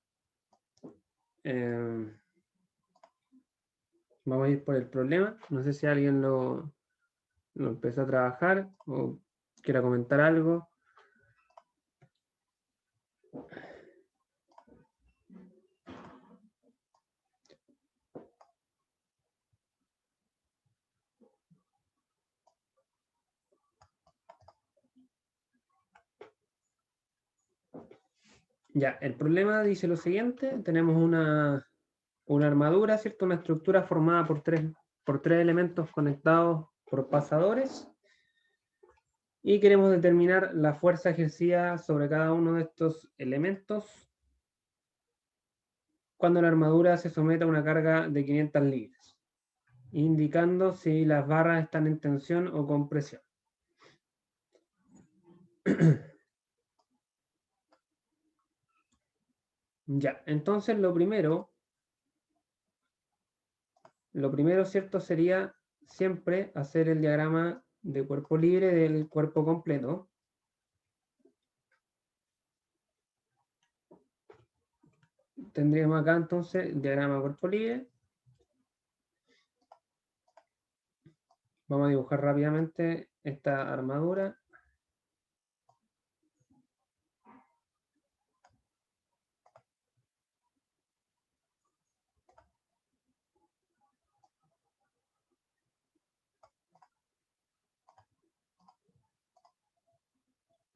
Vamos a ir por el problema. No sé si alguien lo empezó a trabajar o quiera comentar algo. Ya, el problema dice lo siguiente. Tenemos una armadura, ¿cierto? Una estructura formada por tres elementos conectados por pasadores. Y queremos determinar la fuerza ejercida sobre cada uno de estos elementos cuando la armadura se somete a una carga de 500 libras, indicando si las barras están en tensión o compresión. Ya, entonces lo primero, ¿cierto? Sería siempre hacer el diagrama de cuerpo libre del cuerpo completo. Tendríamos acá entonces el diagrama de cuerpo libre. Vamos a dibujar rápidamente esta armadura.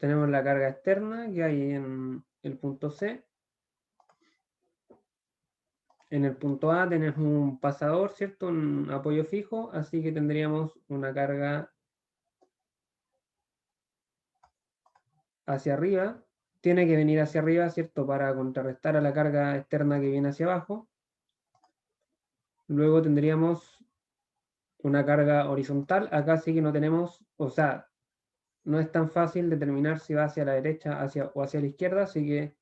Tenemos la carga externa que hay en el punto C. En el punto A tenemos un pasador, ¿cierto? Un apoyo fijo, así que tendríamos una carga hacia arriba. Tiene que venir hacia arriba, ¿cierto? Para contrarrestar a la carga externa que viene hacia abajo. Luego tendríamos una carga horizontal. Acá sí que no tenemos, o sea, no es tan fácil determinar si va hacia la derecha o hacia la izquierda, así que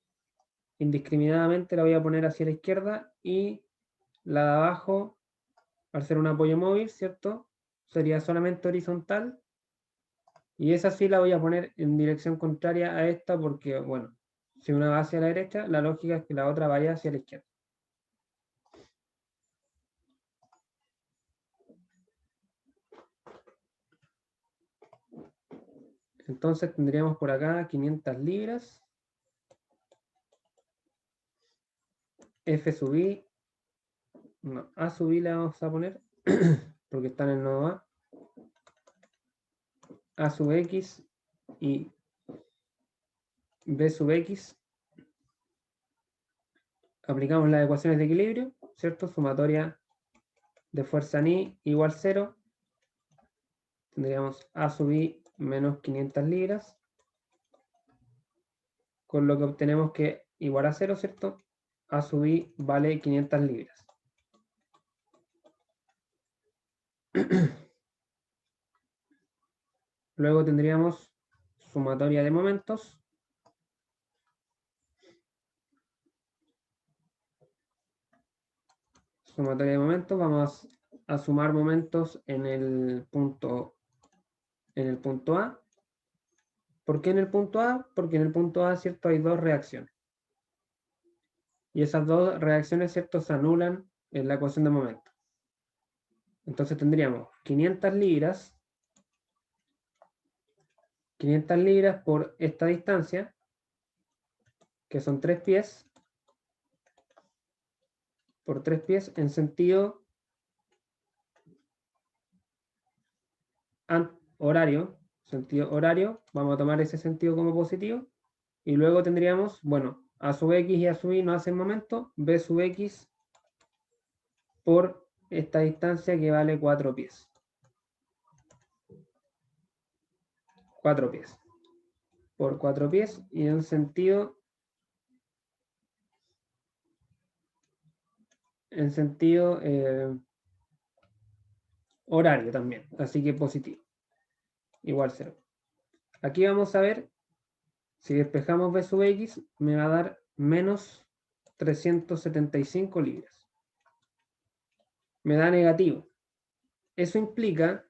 indiscriminadamente la voy a poner hacia la izquierda y la de abajo, al ser un apoyo móvil, ¿cierto? Sería solamente horizontal. Y esa sí la voy a poner en dirección contraria a esta porque, bueno, si una va hacia la derecha, la lógica es que la otra vaya hacia la izquierda. Entonces tendríamos por acá 500 libras. F sub i, no, A sub i la vamos a poner porque está en el nodo A. A sub x y B sub x. Aplicamos las ecuaciones de equilibrio, ¿cierto? Sumatoria de fuerza en I igual 0. Tendríamos A sub i menos 500 libras. Con lo que obtenemos que igual a 0, ¿cierto? A sub i vale 500 libras. Luego tendríamos sumatoria de momentos. Sumatoria de momentos. Vamos a sumar momentos en el punto A. ¿Por qué en el punto A? Porque en el punto A, ¿cierto? Hay dos reacciones. Y esas dos reacciones, ¿cierto? Se anulan en la ecuación de momentos. Entonces tendríamos 500 libras por esta distancia, que son 3 pies, por 3 pies en sentido horario. Vamos a tomar ese sentido como positivo. Y luego tendríamos, bueno, A sub x y A sub y no hacen momento, B sub x por esta distancia que vale 4 pies. 4 pies. Por 4 pies y en sentido horario también, así que positivo, igual 0. Aquí vamos a ver, si despejamos B sub x, me va a dar menos 375 libras. Me da negativo. Eso implica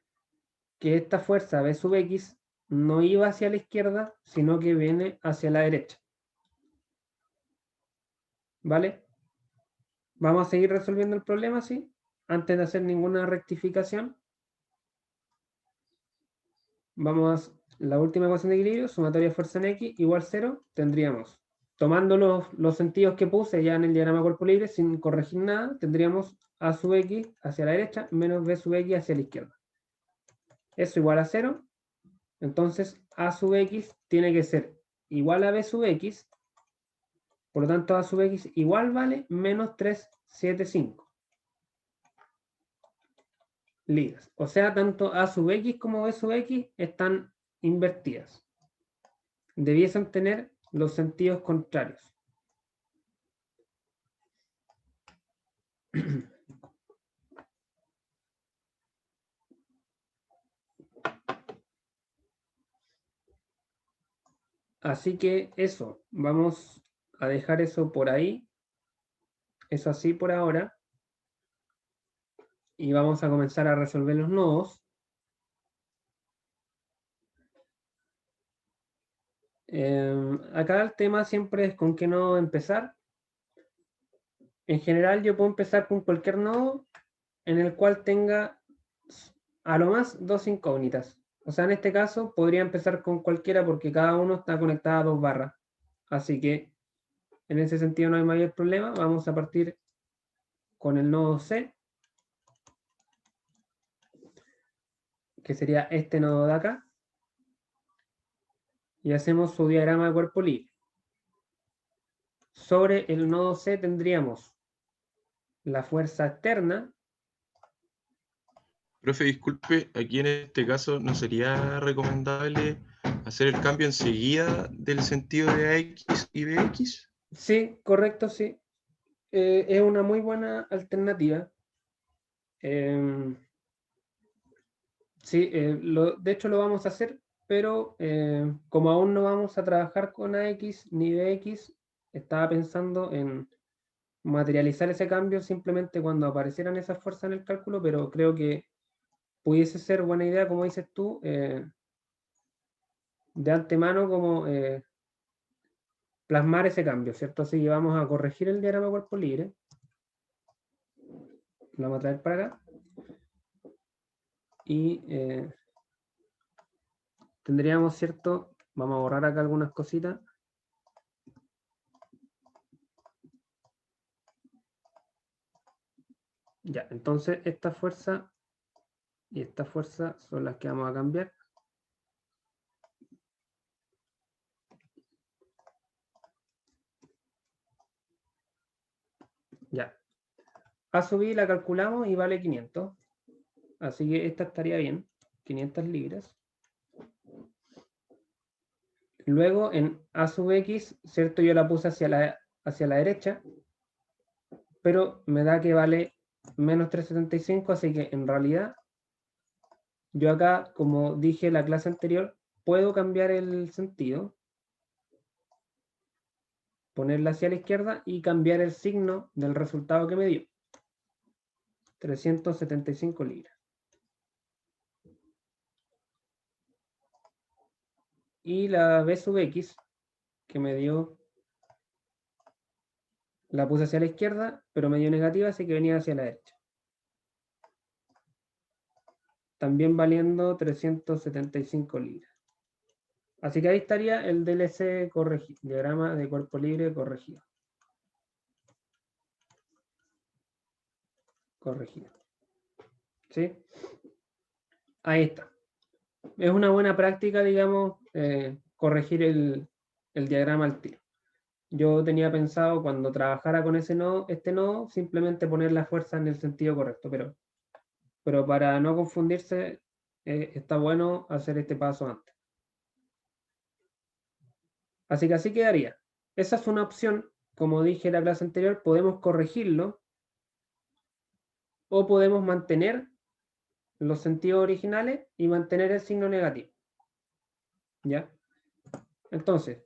que esta fuerza B sub x no iba hacia la izquierda, sino que viene hacia la derecha. ¿vale? Vamos a seguir resolviendo el problema, ¿sí? Antes de hacer ninguna rectificación. Vamos a la última ecuación de equilibrio, sumatoria de fuerza en X igual 0, tendríamos, tomando los sentidos que puse ya en el diagrama cuerpo libre, sin corregir nada, tendríamos A sub X hacia la derecha menos B sub X hacia la izquierda. Eso igual a 0, entonces A sub X tiene que ser igual a B sub X, por lo tanto A sub X igual vale menos 375 libras. O sea, tanto A sub X como B sub X están invertidas. Debiesen tener los sentidos contrarios. Así que eso, vamos a dejar eso por ahí. Eso así por ahora. Y vamos a comenzar a resolver los nodos. Acá el tema siempre es con qué nodo empezar. En general yo puedo empezar con cualquier nodo en el cual tenga a lo más dos incógnitas. O sea, en este caso podría empezar con cualquiera porque cada uno está conectado a dos barras. Así que en ese sentido no hay mayor problema. Vamos a partir con el nodo C, que sería este nodo de acá. Y hacemos su diagrama de cuerpo libre. Sobre el nodo C tendríamos la fuerza externa. Profe, disculpe, aquí en este caso no sería recomendable hacer el cambio enseguida del sentido de AX y BX. Sí, correcto, sí. Es una muy buena alternativa. Sí, de hecho lo vamos a hacer, pero como aún no vamos a trabajar con AX ni BX, estaba pensando en materializar ese cambio simplemente cuando aparecieran esas fuerzas en el cálculo, pero creo que pudiese ser buena idea, como dices tú, de antemano como plasmar ese cambio, ¿cierto? Así que vamos a corregir el diagrama cuerpo libre. Lo vamos a traer para acá. Y tendríamos, ¿cierto? Vamos a borrar acá algunas cositas. Ya, entonces esta fuerza y esta fuerza son las que vamos a cambiar. Ya. A sub I la calculamos y vale 500. Así que esta estaría bien. 500 libras. Luego en A sub X, ¿cierto? Yo la puse hacia la derecha. Pero me da que vale menos 375, así que en realidad yo acá, como dije en la clase anterior, puedo cambiar el sentido, ponerla hacia la izquierda y cambiar el signo del resultado que me dio. 375 libras. Y la B sub X, que me dio, la puse hacia la izquierda, pero me dio negativa, así que venía hacia la derecha. También valiendo 375 libras. Así que ahí estaría el DLC corregido, diagrama de cuerpo libre corregido. Corregido. ¿Sí? Ahí está. Es una buena práctica, digamos, corregir el diagrama al tiro. Yo tenía pensado cuando trabajara con este nodo, simplemente poner la fuerza en el sentido correcto, pero para no confundirse, está bueno hacer este paso antes. Así que así quedaría. Esa es una opción, como dije en la clase anterior, podemos corregirlo o podemos mantener los sentidos originales y mantener el signo negativo. ¿Ya? Entonces,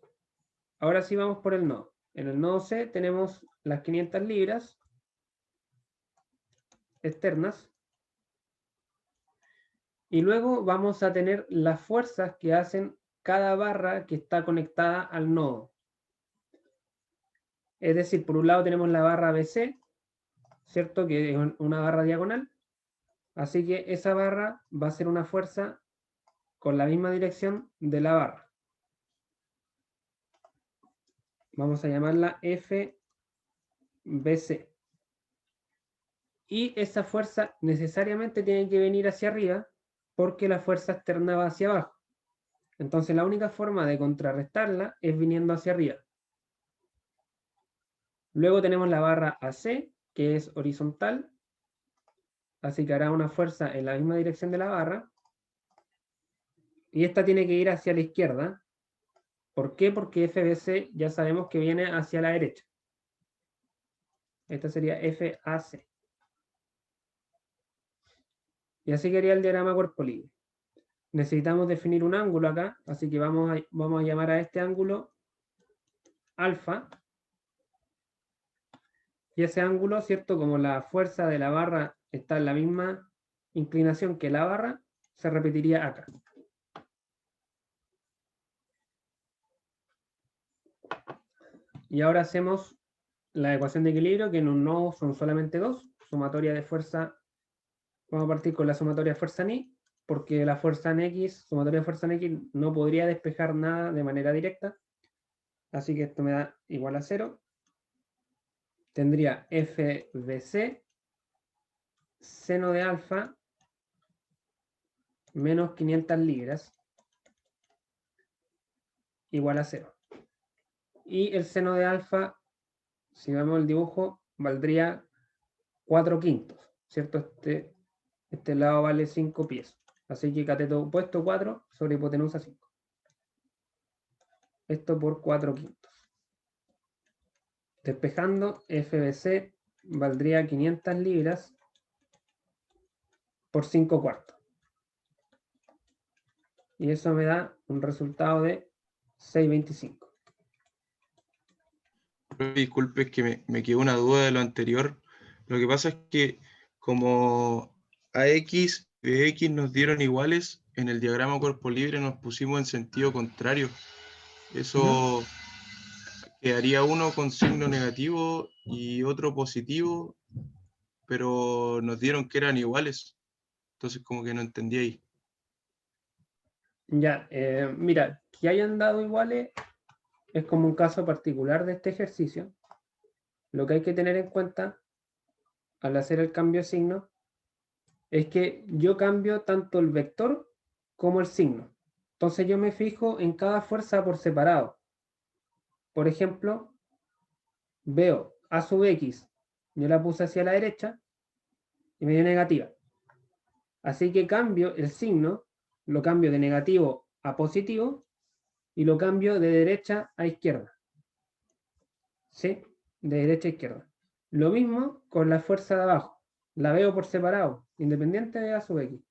ahora sí vamos por el nodo. En el nodo C tenemos las 500 libras externas. Y luego vamos a tener las fuerzas que hacen cada barra que está conectada al nodo. Es decir, por un lado tenemos la barra BC, ¿cierto? Que es una barra diagonal. Así que esa barra va a ser una fuerza con la misma dirección de la barra. Vamos a llamarla FBC. Y esa fuerza necesariamente tiene que venir hacia arriba porque la fuerza externa va hacia abajo. Entonces la única forma de contrarrestarla es viniendo hacia arriba. Luego tenemos la barra AC, que es horizontal. Así que hará una fuerza en la misma dirección de la barra. Y esta tiene que ir hacia la izquierda. ¿Por qué? Porque FBC ya sabemos que viene hacia la derecha. Esta sería FAC. Y así quedaría el diagrama cuerpo libre. Necesitamos definir un ángulo acá, así que vamos a llamar a este ángulo alfa. Y ese ángulo, ¿cierto? Como la fuerza de la barra está en la misma inclinación que la barra, se repetiría acá. Y ahora hacemos la ecuación de equilibrio, que en un nodo son solamente dos. Sumatoria de fuerza, vamos a partir con la sumatoria de fuerza en Y, porque la fuerza en X, sumatoria de fuerza en X, no podría despejar nada de manera directa. Así que esto me da igual a 0. Tendría FBC, seno de alfa, menos 500 libras, igual a 0. Y el seno de alfa, si vemos el dibujo, valdría 4/5, ¿cierto? Este lado vale 5 pies. Así que cateto opuesto 4 sobre hipotenusa 5. Esto por 4/5. Despejando, FBC valdría 500 libras por 5/4. Y eso me da un resultado de 6/25. Disculpe, es que me quedó una duda de lo anterior. Lo que pasa es que como AX y BX nos dieron iguales, en el diagrama cuerpo libre nos pusimos en sentido contrario. Eso quedaría uno con signo negativo y otro positivo, pero nos dieron que eran iguales. Entonces como que no entendí ahí. Ya, mira, que hayan dado iguales es como un caso particular de este ejercicio. Lo que hay que tener en cuenta al hacer el cambio de signo es que yo cambio tanto el vector como el signo. Entonces yo me fijo en cada fuerza por separado. Por ejemplo, veo A sub X, yo la puse hacia la derecha y me dio negativa. Así que cambio el signo, lo cambio de negativo a positivo y lo cambio de derecha a izquierda. ¿Sí? De derecha a izquierda. Lo mismo con la fuerza de abajo. La veo por separado, independiente de A sub X.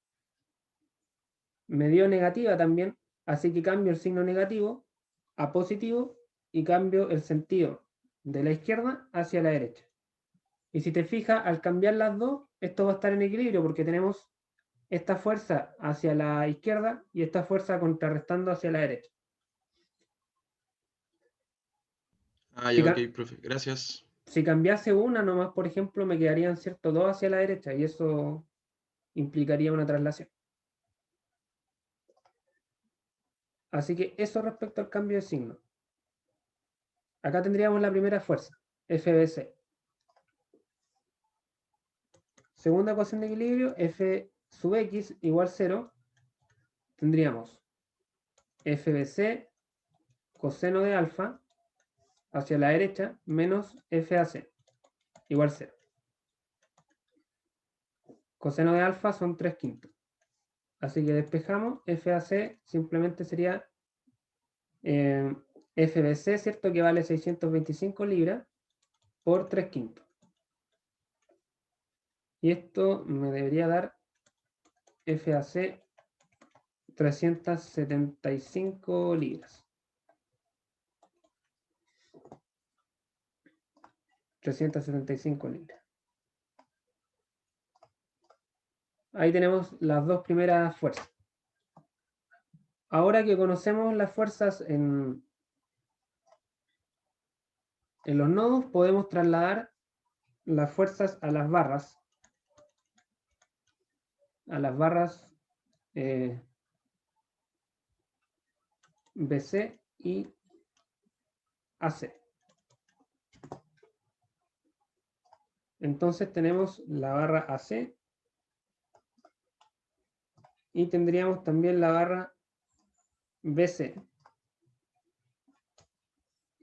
Me dio negativa también, así que cambio el signo negativo a positivo y cambio el sentido de la izquierda hacia la derecha. Y si te fijas, al cambiar las dos, esto va a estar en equilibrio porque tenemos esta fuerza hacia la izquierda y esta fuerza contrarrestando hacia la derecha. Ah, Si, ya, ok, profe. Gracias. si cambiase una nomás, por ejemplo, me quedarían, ¿cierto?, dos hacia la derecha y eso implicaría una traslación. Así que eso respecto al cambio de signo. Acá tendríamos la primera fuerza, FBC. Segunda ecuación de equilibrio, F sub X igual 0. Tendríamos FBC coseno de alfa hacia la derecha menos FAC igual 0. Coseno de alfa son 3/5. Así que despejamos, FAC simplemente sería FBC, ¿cierto? Que vale 625 libras por 3/5. Y esto me debería dar FAC 375 libras. 375 libras. Ahí tenemos las dos primeras fuerzas. Ahora que conocemos las fuerzas en en los nodos podemos trasladar las fuerzas a las barras BC y AC. Entonces tenemos la barra AC y tendríamos también la barra BC.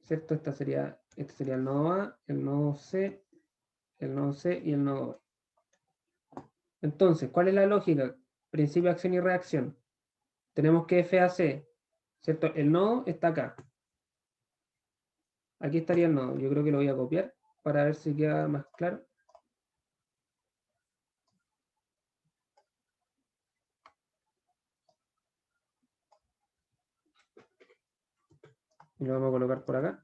¿Cierto? Este sería el nodo A, el nodo C, el nodo C y el nodo B. Entonces, ¿cuál es la lógica? Principio de acción y reacción. Tenemos que FAC, ¿cierto? El nodo está acá. Aquí estaría el nodo. Yo creo que lo voy a copiar para ver si queda más claro. Y lo vamos a colocar por acá.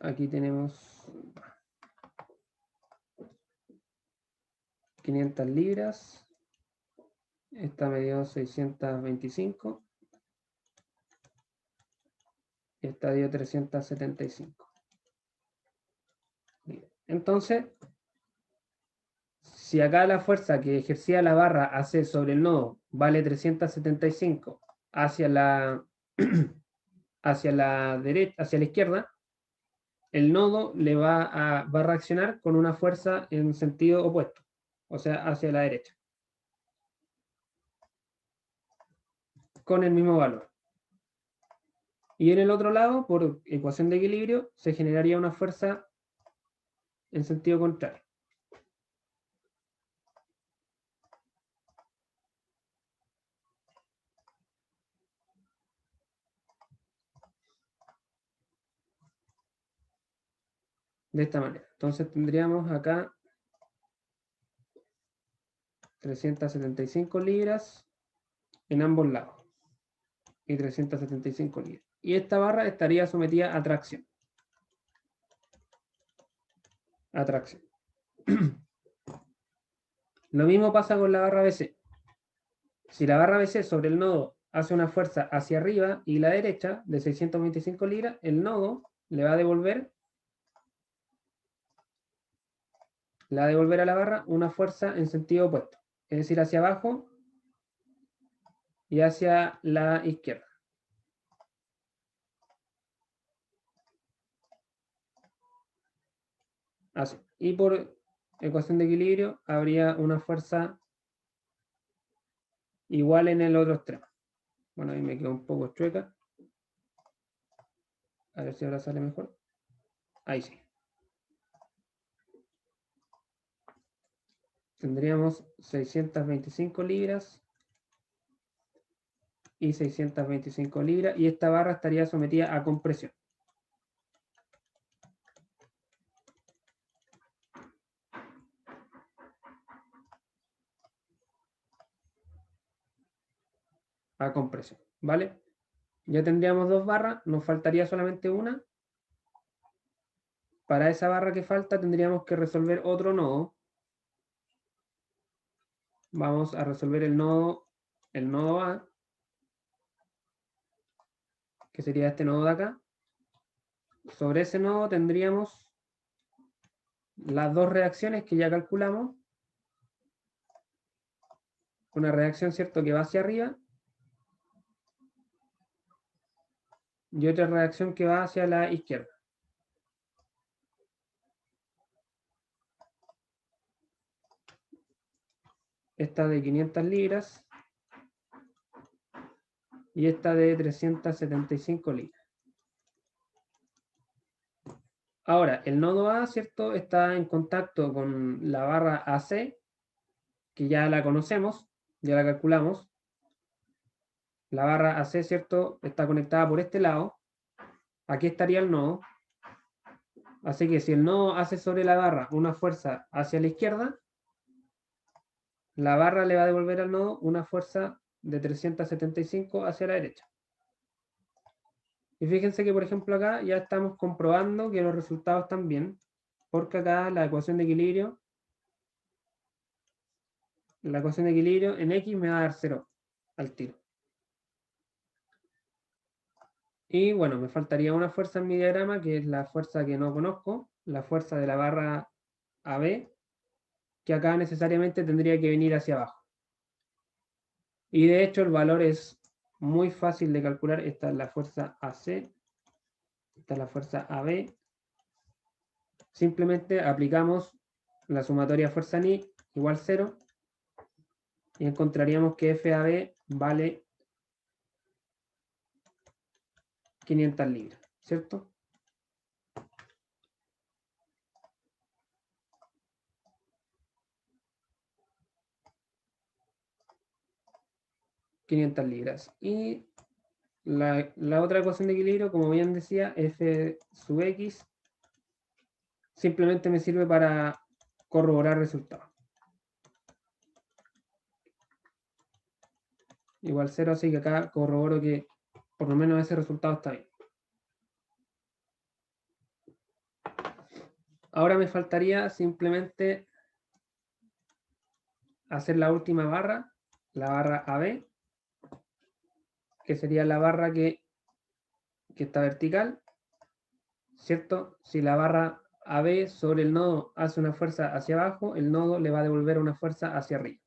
Aquí tenemos 500 libras. Esta me dio 625. Y esta dio 375. Entonces, si acá la fuerza que ejercía la barra AC sobre el nodo vale 375 hacia la, hacia la derecha, hacia la izquierda, el nodo le va a reaccionar con una fuerza en sentido opuesto, o sea, hacia la derecha, con el mismo valor. Y en el otro lado, por ecuación de equilibrio, se generaría una fuerza en sentido contrario. De esta manera. Entonces tendríamos acá 375 libras en ambos lados. Y 375 libras. Y esta barra estaría sometida a tracción. Lo mismo pasa con la barra BC. Si la barra BC sobre el nodo hace una fuerza hacia arriba y la derecha de 625 libras, el nodo le va a devolver a la barra una fuerza en sentido opuesto, es decir, hacia abajo y hacia la izquierda. Así. Y por ecuación de equilibrio habría una fuerza igual en el otro extremo. Bueno, ahí me quedó un poco chueca. A ver si ahora sale mejor. Ahí sí. Tendríamos 625 libras y 625 libras, y esta barra estaría sometida a compresión. A compresión, ¿vale? Ya tendríamos dos barras, nos faltaría solamente una. Para esa barra que falta tendríamos que resolver otro nodo. Vamos a resolver el nodo A, que sería este nodo de acá. Sobre ese nodo tendríamos las dos reacciones que ya calculamos. Una reacción, ¿cierto?, que va hacia arriba. Y otra reacción que va hacia la izquierda. Esta de 500 libras. Y esta de 375 libras. Ahora, el nodo A, ¿cierto?, está en contacto con la barra AC, que ya la conocemos, ya la calculamos. La barra AC, ¿cierto?, está conectada por este lado. Aquí estaría el nodo. Así que si el nodo hace sobre la barra una fuerza hacia la izquierda, la barra le va a devolver al nodo una fuerza de 375 hacia la derecha. Y fíjense que, por ejemplo, acá ya estamos comprobando que los resultados están bien. porque acá la ecuación de equilibrio en X me va a dar 0 al tiro. Y bueno, me faltaría una fuerza en mi diagrama, que es la fuerza que no conozco, la fuerza de la barra AB, que acá necesariamente tendría que venir hacia abajo. Y de hecho el valor es muy fácil de calcular. Esta es la fuerza AC, esta es la fuerza AB. Simplemente aplicamos la sumatoria fuerza Ni igual 0 y encontraríamos que FAB vale 500 libras, ¿cierto? $500. Y la otra ecuación de equilibrio, como bien decía, F sub X, simplemente me sirve para corroborar resultados. Igual 0, así que acá corroboro que por lo menos ese resultado está bien. Ahora me faltaría simplemente hacer la última barra, la barra AB, que sería la barra que está vertical, ¿cierto? Si la barra AB sobre el nodo hace una fuerza hacia abajo, el nodo le va a devolver una fuerza hacia arriba.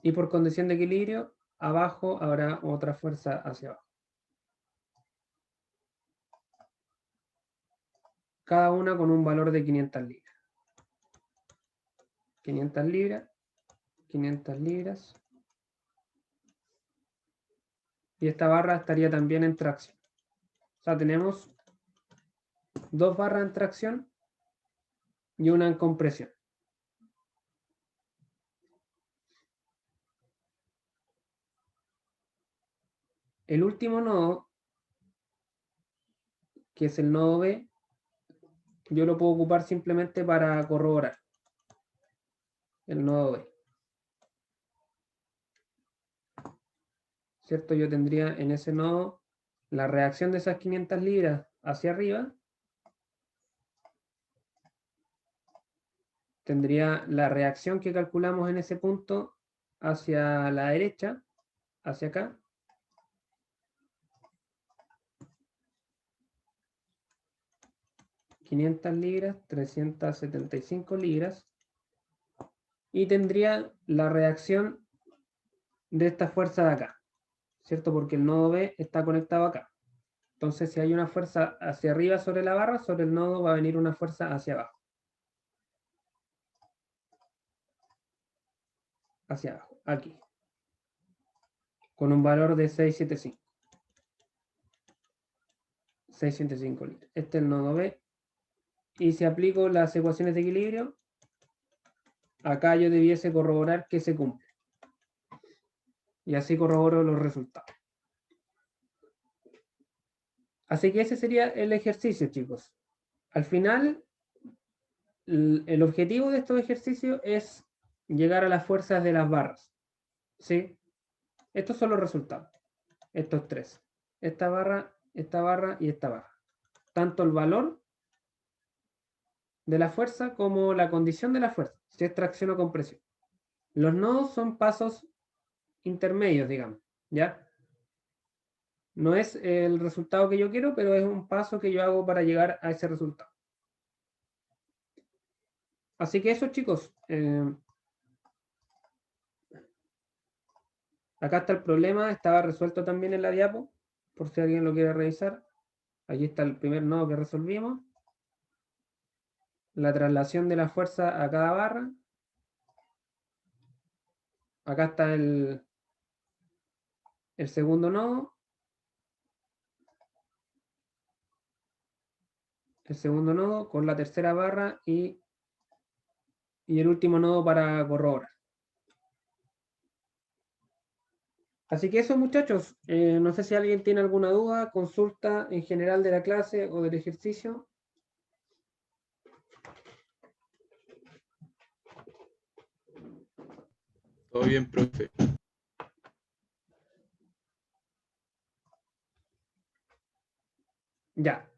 Y por condición de equilibrio, abajo habrá otra fuerza hacia abajo. Cada una con un valor de 500 libras. 500 libras, 500 libras. Y esta barra estaría también en tracción. O sea, tenemos dos barras en tracción y una en compresión. El último nodo, que es el nodo B, yo lo puedo ocupar simplemente para corroborar el nodo B. ¿Cierto? Yo tendría en ese nodo la reacción de esas 500 libras hacia arriba. Tendría la reacción que calculamos en ese punto hacia la derecha, hacia acá. $500 libras, 375 libras. Y tendría la reacción de esta fuerza de acá, ¿cierto? Porque el nodo B está conectado acá. Entonces, si hay una fuerza hacia arriba sobre la barra, sobre el nodo va a venir una fuerza hacia abajo. Hacia abajo, aquí. Con un valor de 675. 675 litros. Este es el nodo B. Y si aplico las ecuaciones de equilibrio, acá yo debiese corroborar que se cumple. Y así corroboro los resultados. Así que ese sería el ejercicio, chicos. Al final, el objetivo de estos ejercicios es llegar a las fuerzas de las barras. ¿Sí? Estos son los resultados. Estos tres. Esta barra y esta barra. Tanto el valor de la fuerza como la condición de la fuerza, si es tracción o compresión. Los nodos son pasos intermedios, digamos, ¿ya? No es el resultado que yo quiero, pero es un paso que yo hago para llegar a ese resultado. Así que eso, chicos. Acá está el problema, estaba resuelto también en la diapo, por si alguien lo quiere revisar. Aquí está el primer nodo que resolvimos. La traslación de la fuerza a cada barra. Acá está el segundo nodo. El segundo nodo con la tercera barra y el último nodo para corroborar. Así que eso, muchachos. No sé si alguien tiene alguna duda, consulta en general de la clase o del ejercicio. Todo bien, profe. Ya.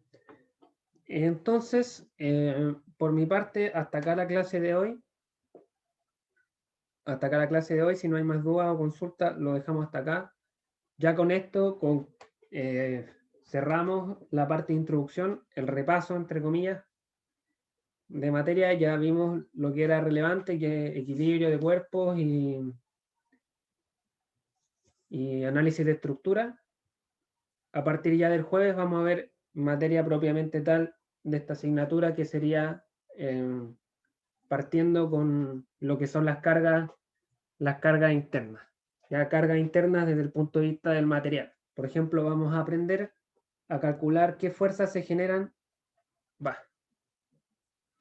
Entonces, por mi parte, hasta acá la clase de hoy. Hasta acá la clase de hoy. Si no hay más dudas o consultas, lo dejamos hasta acá. Ya con esto cerramos la parte de introducción, el repaso, entre comillas, de materia. Ya vimos lo que era relevante, que es equilibrio de cuerpos y análisis de estructura. A partir ya del jueves vamos a ver materia propiamente tal de esta asignatura, que sería partiendo con lo que son las cargas internas. Ya cargas internas desde el punto de vista del material. Por ejemplo, vamos a aprender a calcular qué fuerzas se generan,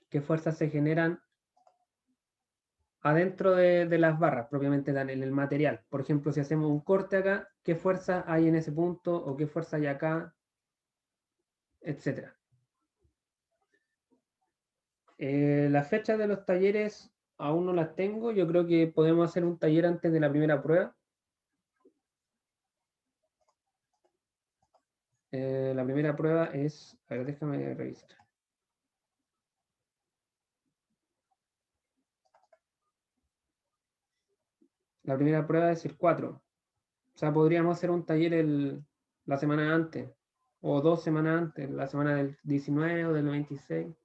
qué fuerzas se generan adentro de las barras, propiamente tal, en el material. Por ejemplo, si hacemos un corte acá, qué fuerza hay en ese punto o qué fuerza hay acá, etc. Las fechas de los talleres aún no las tengo. Yo creo que podemos hacer un taller antes de la primera prueba. La primera prueba es, a ver, déjame revisar. La primera prueba es el 4. O sea, podríamos hacer un taller la semana antes, o 2 semanas antes, la semana del 19 o del 26.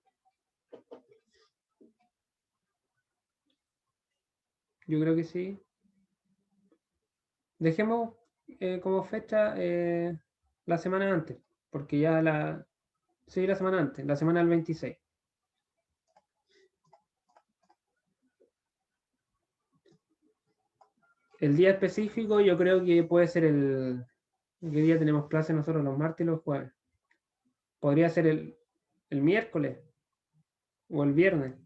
Yo creo que sí. Dejemos como fecha la semana antes, porque ya sí, la semana antes, la semana del 26. El día específico yo creo que puede ser ¿qué día tenemos clase nosotros? Los martes y los jueves. Podría ser el miércoles o el viernes.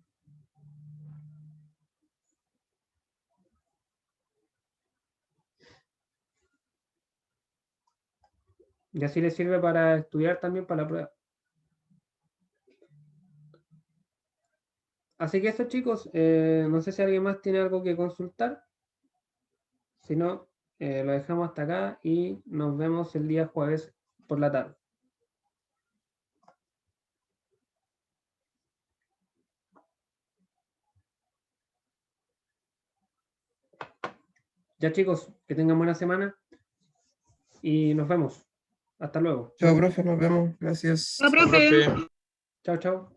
Y así les sirve para estudiar también para la prueba. Así que eso, chicos, no sé si alguien más tiene algo que consultar. Si no, lo dejamos hasta acá y nos vemos el día jueves por la tarde. Ya, chicos, que tengan buena semana y nos vemos. Hasta luego. Chao, profe, nos vemos. Gracias. Chao, profe. Chao, chao.